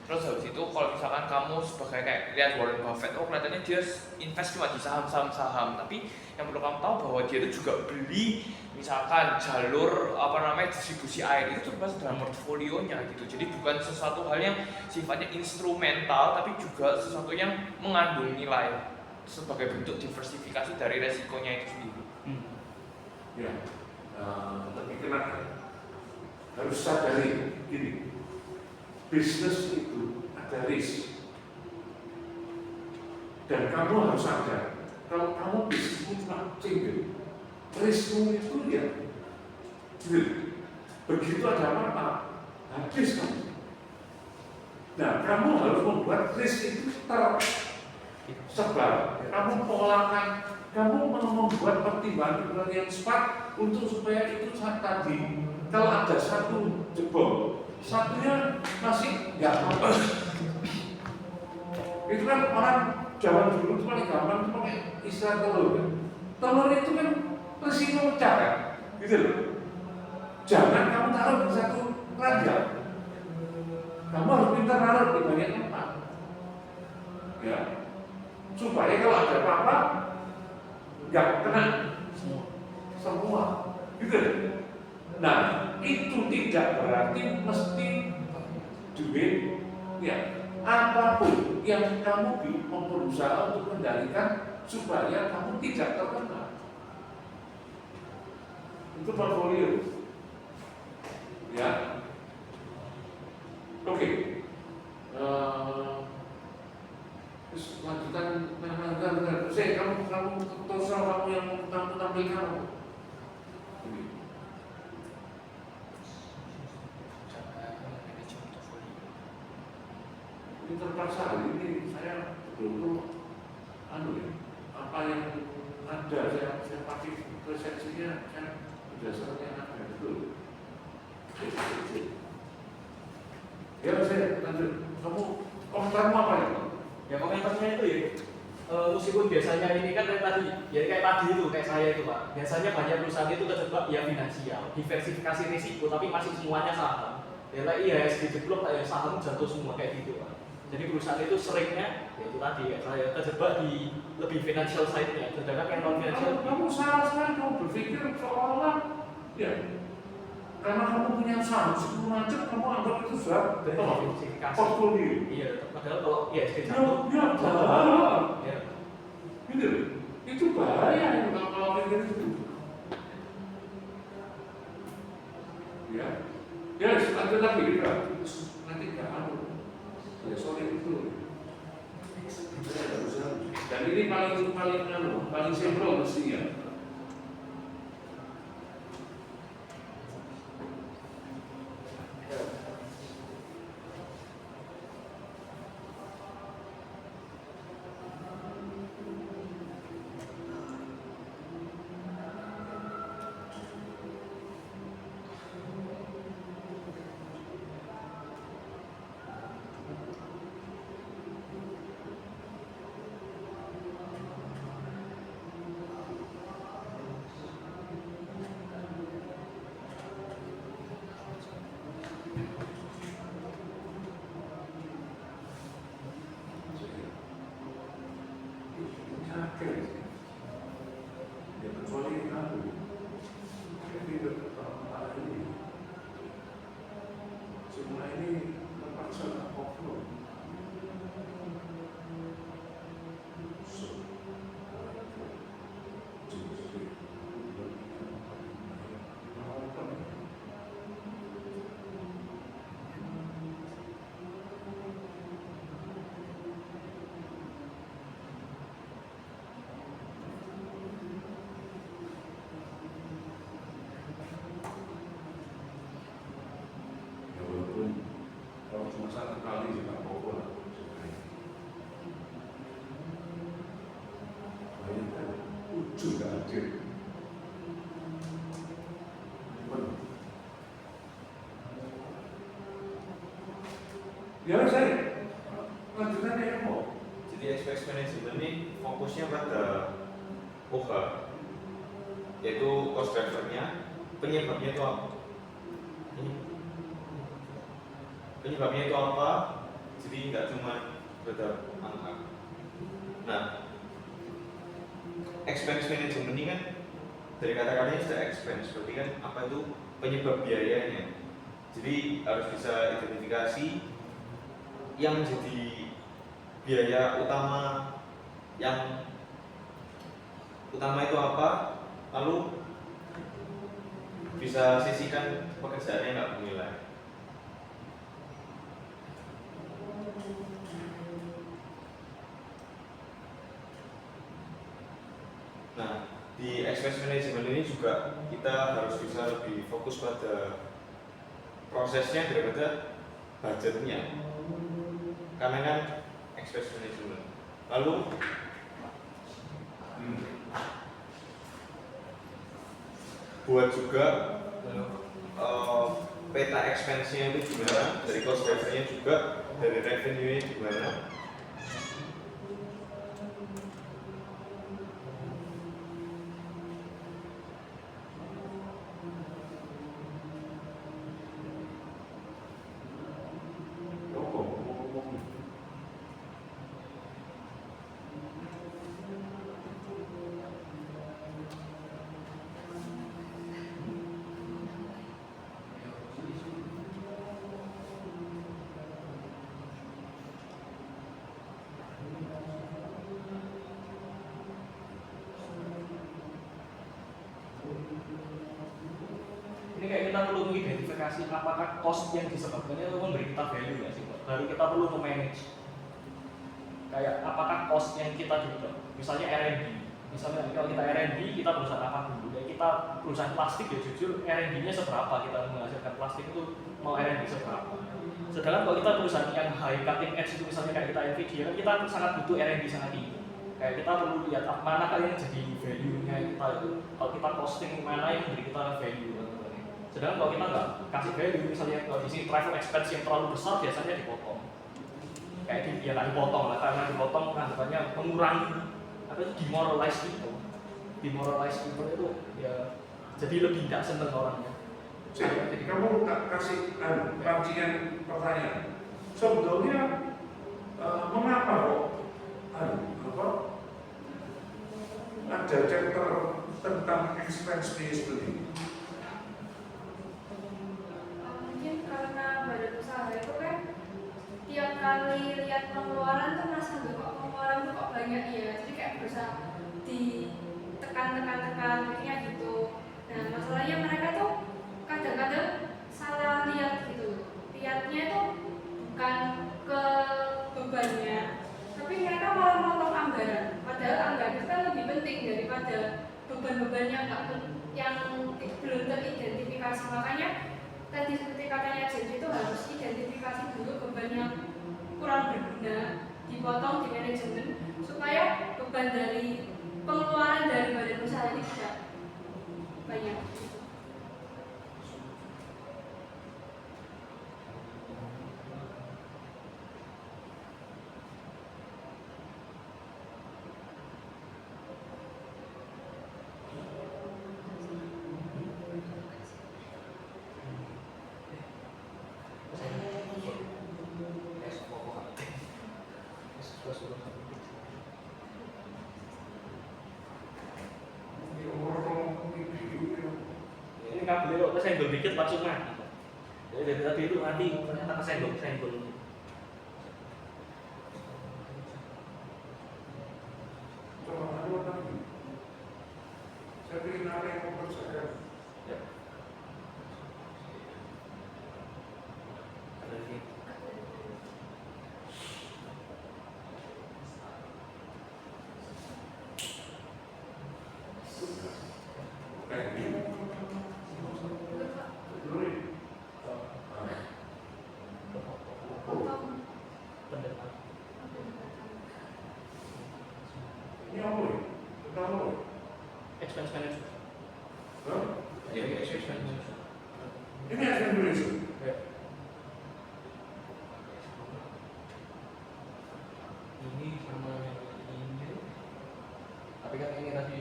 Terus habis itu kalau misalkan kamu sebagai kayak lihat Warren Buffett, oh kelihatannya dia invest cuma di saham, tapi yang perlu kamu tahu bahwa dia itu juga beli misalkan jalur distribusi air, itu termasuk dalam portfolionya gitu. Jadi bukan sesuatu hal yang sifatnya instrumental, tapi juga sesuatu yang mengandung nilai sebagai bentuk diversifikasi dari resikonya itu sendiri. Ya, tapi kenapa? Harus sadari gini. Bisnis itu ada risk, dan kamu harus sadar kalau kamu bisnismu cuma single, riskmu itu ya begitu ada apa-apa habis kamu. Nah, kamu harus membuat risk itu tersebar. Kamu polakan, kamu membuat pertimbangan yang tepat untuk supaya itu saat tadi kalau ada satu jebol, satunya masih nggak apa-apa. Itu kan orang zaman dulu itu paling gampang itu pakai istilah telur. Telur itu kan resiko pecah kan, gitu loh. Jangan kamu taruh di satu keranjang. Kamu harus pintar naruh di banyak tempat. Ya, supaya kalau ada apa-apa nggak kena semua, gitu loh. Nah, itu tidak berarti mesti duit, ya apapun yang kamu berusaha untuk mengendalikan supaya kamu tidak terkena. Itu portfolio, ya. Oke. Terus lanjutan, kamu terus kamu yang kamu tampilkan. Ini terpaksa hari ini saya betul-betul apa yang ada saya pakai persepsinya saya berdasarkan yang ada betul. Ya saya lanjut. Kamu komentarmu apa ya? Ya komentarnya itu ya, meskipun biasanya ini kan kayak tadi itu kayak saya itu Pak, biasanya banyak perusahaan itu terjebak ya finansial, diversifikasi risiko, tapi masih semuanya saham. Ya lah IHSG jeblok kayak saham jatuh semua kayak gitu Pak. Jadi perusahaan itu seringnya, ya itu tadi ya saya terjebak di lebih financial side-nya, sedangkan yang non financial. Kamu salah sekali, kamu berpikir seolah-olah ya karena kamu punya saham 10 macam, kamu anggap itu sudah diversifikasi. Portfolio. Iya, padahal kalau IHSG Ya, jatuh. ya. Gitu, itu bahaya kalau pikir itu. Ya, lanjut lagi. kita nanti nggak ya sorry itu. Dan ini paling sentral mestinya. Ya kecuali aku, ini berkata ini, semua ini terpaksa overload. Kalau cuma satu kali juga pokok lah. Bayangkan, ujung gak hadir. Ya saya lanjutannya ya mau. Jadi expense management ini fokusnya pada OHA, yaitu cost drivernya, penyebabnya itu apa? Penyebabnya itu apa? Jadi nggak cuma berdasar angka. Nah, expense management ini kan dari kata-katanya sudah expense, berarti kan apa itu penyebab biayanya. Jadi harus bisa identifikasi yang menjadi biaya utama, yang utama itu apa, lalu bisa sisihkan pekerjaannya nggak bernilai. Nah, di expense management ini juga kita harus bisa lebih fokus pada prosesnya daripada budgetnya, karena kan expense management. Lalu buat juga peta expense-nya itu gimana, dari cost driver-nya juga, dari revenue-nya gimana. Ini kayak kita perlu mengidentifikasi apakah cost yang disebabkannya itu memberi kita value nggak sih, Pak? Baru kita perlu memanage. Kayak apakah cost yang kita juga, misalnya R&D. Misalnya kalau kita R&D, kita perusahaan apa dulu? Ya kita perusahaan plastik ya jujur R&D-nya seberapa kita menghasilkan plastik itu mau R&D seberapa. Sedangkan kalau kita perusahaan yang high cutting edge itu misalnya kayak kita Nvidia kan kita sangat butuh R&D sangat tinggi. Kayak kita perlu lihat mana kalian jadi value-nya kita itu. Kalau kita costing mana yang memberi kita value. Sedangkan kalau kita nggak kasih value, misalnya kalau di sini travel expense yang terlalu besar biasanya dipotong. Kayak ya nggak dipotong lah, karena dipotong anggapannya mengurangi apa itu demoralize people itu ya jadi lebih tidak seneng orangnya. Jadi kamu tak kasih pancingan pertanyaan. Sebetulnya mengapa kok ada chapter tentang expense management ini? Mungkin karena badan usaha itu kan tiap kali lihat pengeluaran tuh merasa kok pengeluaran tuh kok banyak ya, jadi kayak berusaha ditekan kayak gitu. Nah masalahnya mereka tuh kadang-kadang salah lihat gitu, lihatnya itu bukan ke bebannya, tapi mereka malah motong anggaran. Padahal anggaran itu kan lebih penting daripada beban-beban yang belum teridentifikasi. Makanya tadi seperti katanya James itu harus identifikasi dulu beban yang kurang berguna, dipotong di manajemen supaya beban dari pengeluaran dari badan usaha ini tidak banyak. Ini kabelnya kok kesenggol dikit langsung mati. Jadi dari tadi itu mati ternyata kesenggol. Coba lagi. Saya ingin ada yang mempercayai. Ya. Ada di sini. Ini apa ya? Tentang apa ya? Expense management. Hah? Ya, expense management. Ini akan Indonesia. Ya. Ini sama ini. Tapi kan ini tadi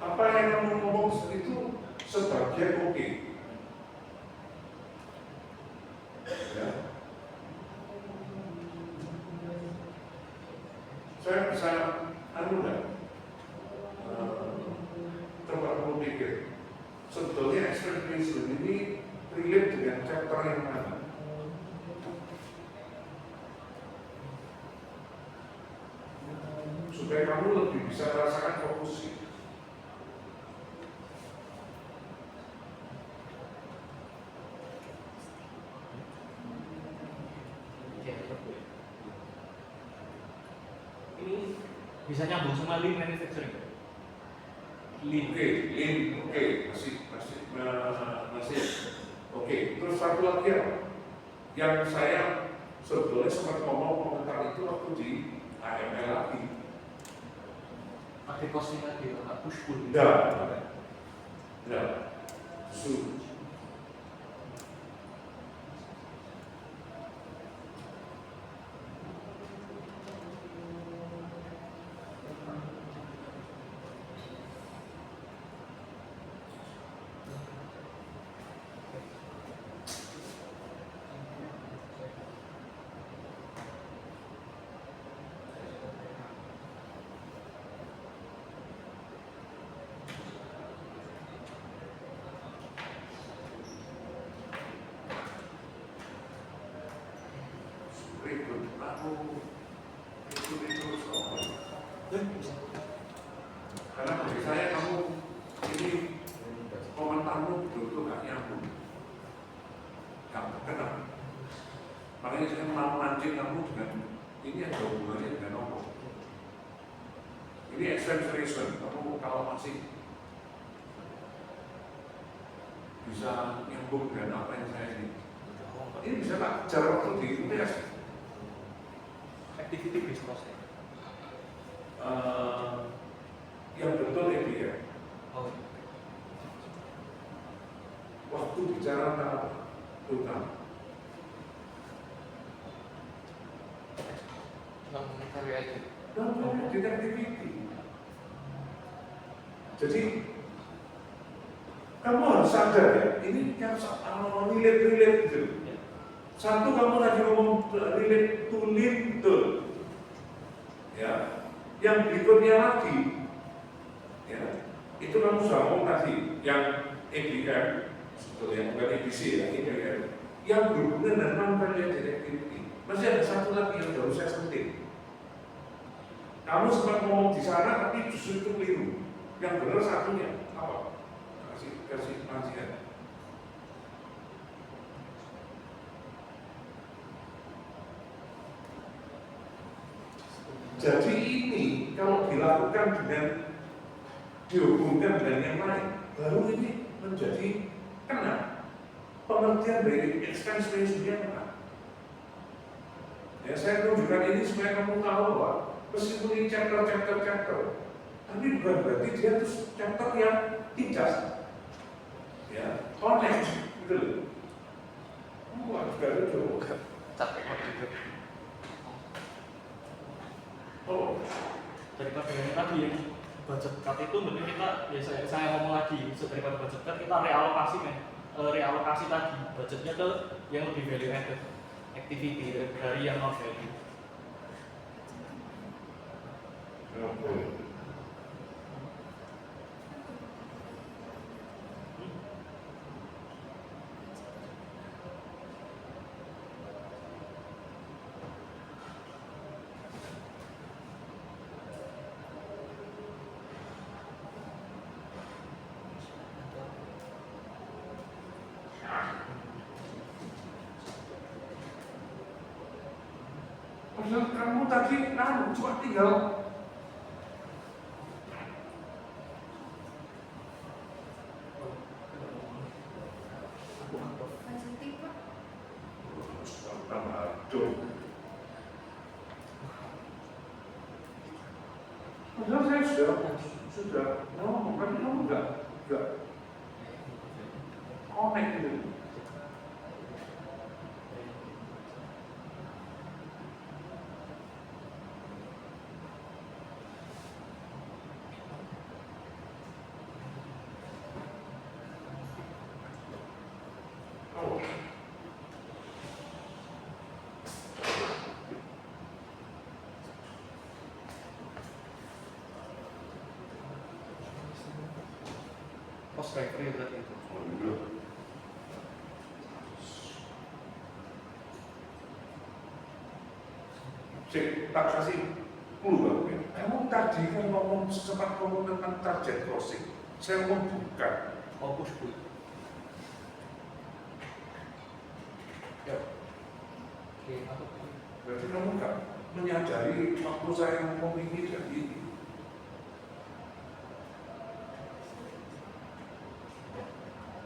Apa yang kamu ngomong itu sebagian oke. Ya. Saya bisa enggak? Coba kamu pikir. Sebetulnya expectation ini relate dengan chapter yang mana? Supaya kamu lebih bisa merasakan fokusnya. ini bisa nyambung sama lean manufacturing. Oke, masih. Oke, terus satu lagi ya, yang saya sebetulnya sempat ngomong komentar itu waktu di AML lagi. Pakai costing lagi, push pull. Enggak. Karena bagi saya kamu ini komentarmu betul-betul gak nyambung, gak berkenan. Makanya saya mau mancing kamu dengan ini ada hubungannya dengan apa? Ini extension, kamu kalau masih bisa nyambung dengan apa yang saya ini bisa tak cara waktu di UTS. Activity based process. Yang betul ini ya. Oh. Waktu bicara tentang utang, Cari aja. dan detektiviti. Jadi kamu harus sadar ya, ini yang relate gitu. Satu kamu lagi ngomong relate to lead betul, ya. Yang berikutnya lagi, ya, itu kamu sudah ngomong tadi, yang EBM, yang bukan EBC ya, EBM, yang berhubungan dengan non-value activity. Masih ada satu lagi yang baru saya sentuh. Kamu sempat ngomong di sana, tapi justru itu keliru. Yang benar satunya apa? Kasih majikan. Jadi ini kalau dilakukan dengan dihubungkan dengan yang lain, baru ini menjadi kena. Pengertian dari expense ratio dia kena. Ya, saya tunjukkan ini supaya kamu tahu bahwa meskipun ini chapter, tapi bukan berarti dia itu chapter yang tidak, ya, connect, gitu loh. Wah, juga itu. Capek banget gitu. Oh, Daripada yang tadi ya, budget cut itu mending kita, ya saya ngomong lagi, daripada budget cut kita realokasi realokasi tadi budgetnya ke yang lebih value added activity dari yang non value. oke. Padahal kamu tadi cuma tinggal Lanjutin Pak. Padahal saya sudah ngomong, tapi kamu enggak connect gitu. Oh. Post recovery berarti itu. Tak kasih clue ya. Kamu tadi kan ngomong sempat ngomong tentang target closing. Saya ngomong bukan. Fokus bu. Ya. Oke, apa? Berarti kamu nggak menyadari waktu saya ngomong ini dan ini.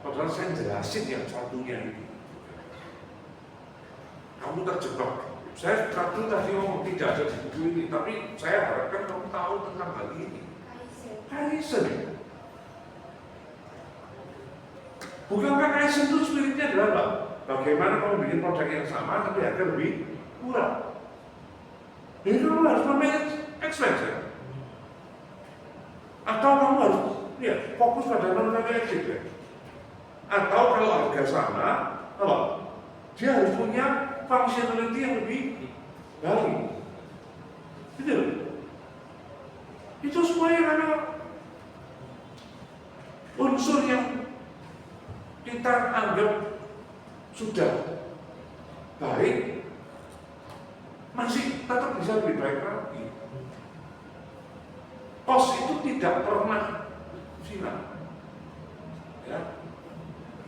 Padahal saya jelasin yang satunya ini. Kamu terjebak. Saya tadi ngomong tidak ada di buku ini, tapi saya harapkan kamu tahu tentang hal ini. Kaizen. Bukankah Kaizen itu spiritnya adalah apa? Bagaimana kamu bikin produk yang sama tapi harga lebih murah? Jadi kamu harus memanage expense ya? Atau kamu harus fokus pada non-value added ya? Atau kalau harga sama, apa? Dia harus punya functionality yang lebih baik. Gitu. Itu semuanya karena unsur yang kita anggap sudah baik masih tetap bisa lebih baik lagi. Cost itu tidak pernah final. Ya.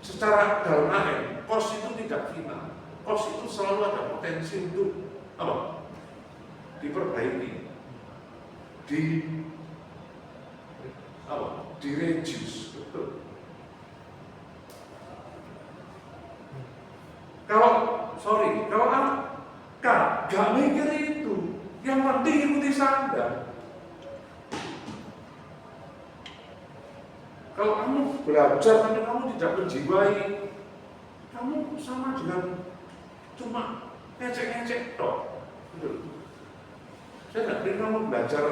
Secara dalam AM, cost itu tidak final. Cost itu selalu ada potensi untuk apa? Diperbaiki, di-reduce, betul. Kalau gak mikir itu, yang penting ikuti standar. Kalau kamu belajar tapi kamu tidak menjiwai, kamu sama dengan cuma ngecek-ngecek toh. Gitu. Saya nggak ingin kamu belajar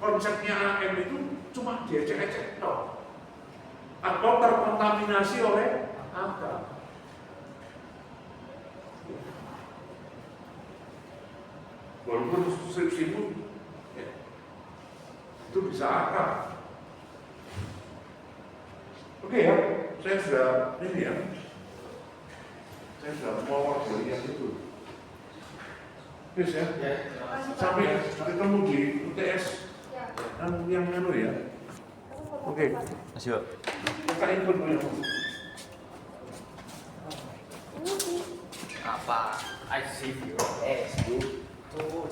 konsepnya AM itu cuma diecek-ecek toh. Atau terkontaminasi oleh apa? Walaupun skripsimu ya, itu bisa akar. Oke ya, saya sudah ini ya. Saya sudah mau dari yang itu. Yes ya. Sampai ketemu di UTS. Yang anu ya. Oke. Masih, Pak. Kita input dulu. Apa? I see you. Tuh,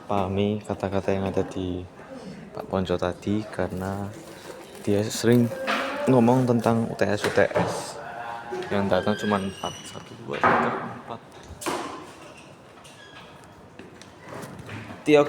pahami kata-kata yang ada di Pak Ponco tadi, karena dia sering ngomong tentang UTS yang datang cuma 4, 1, 2, 3, 4. Tio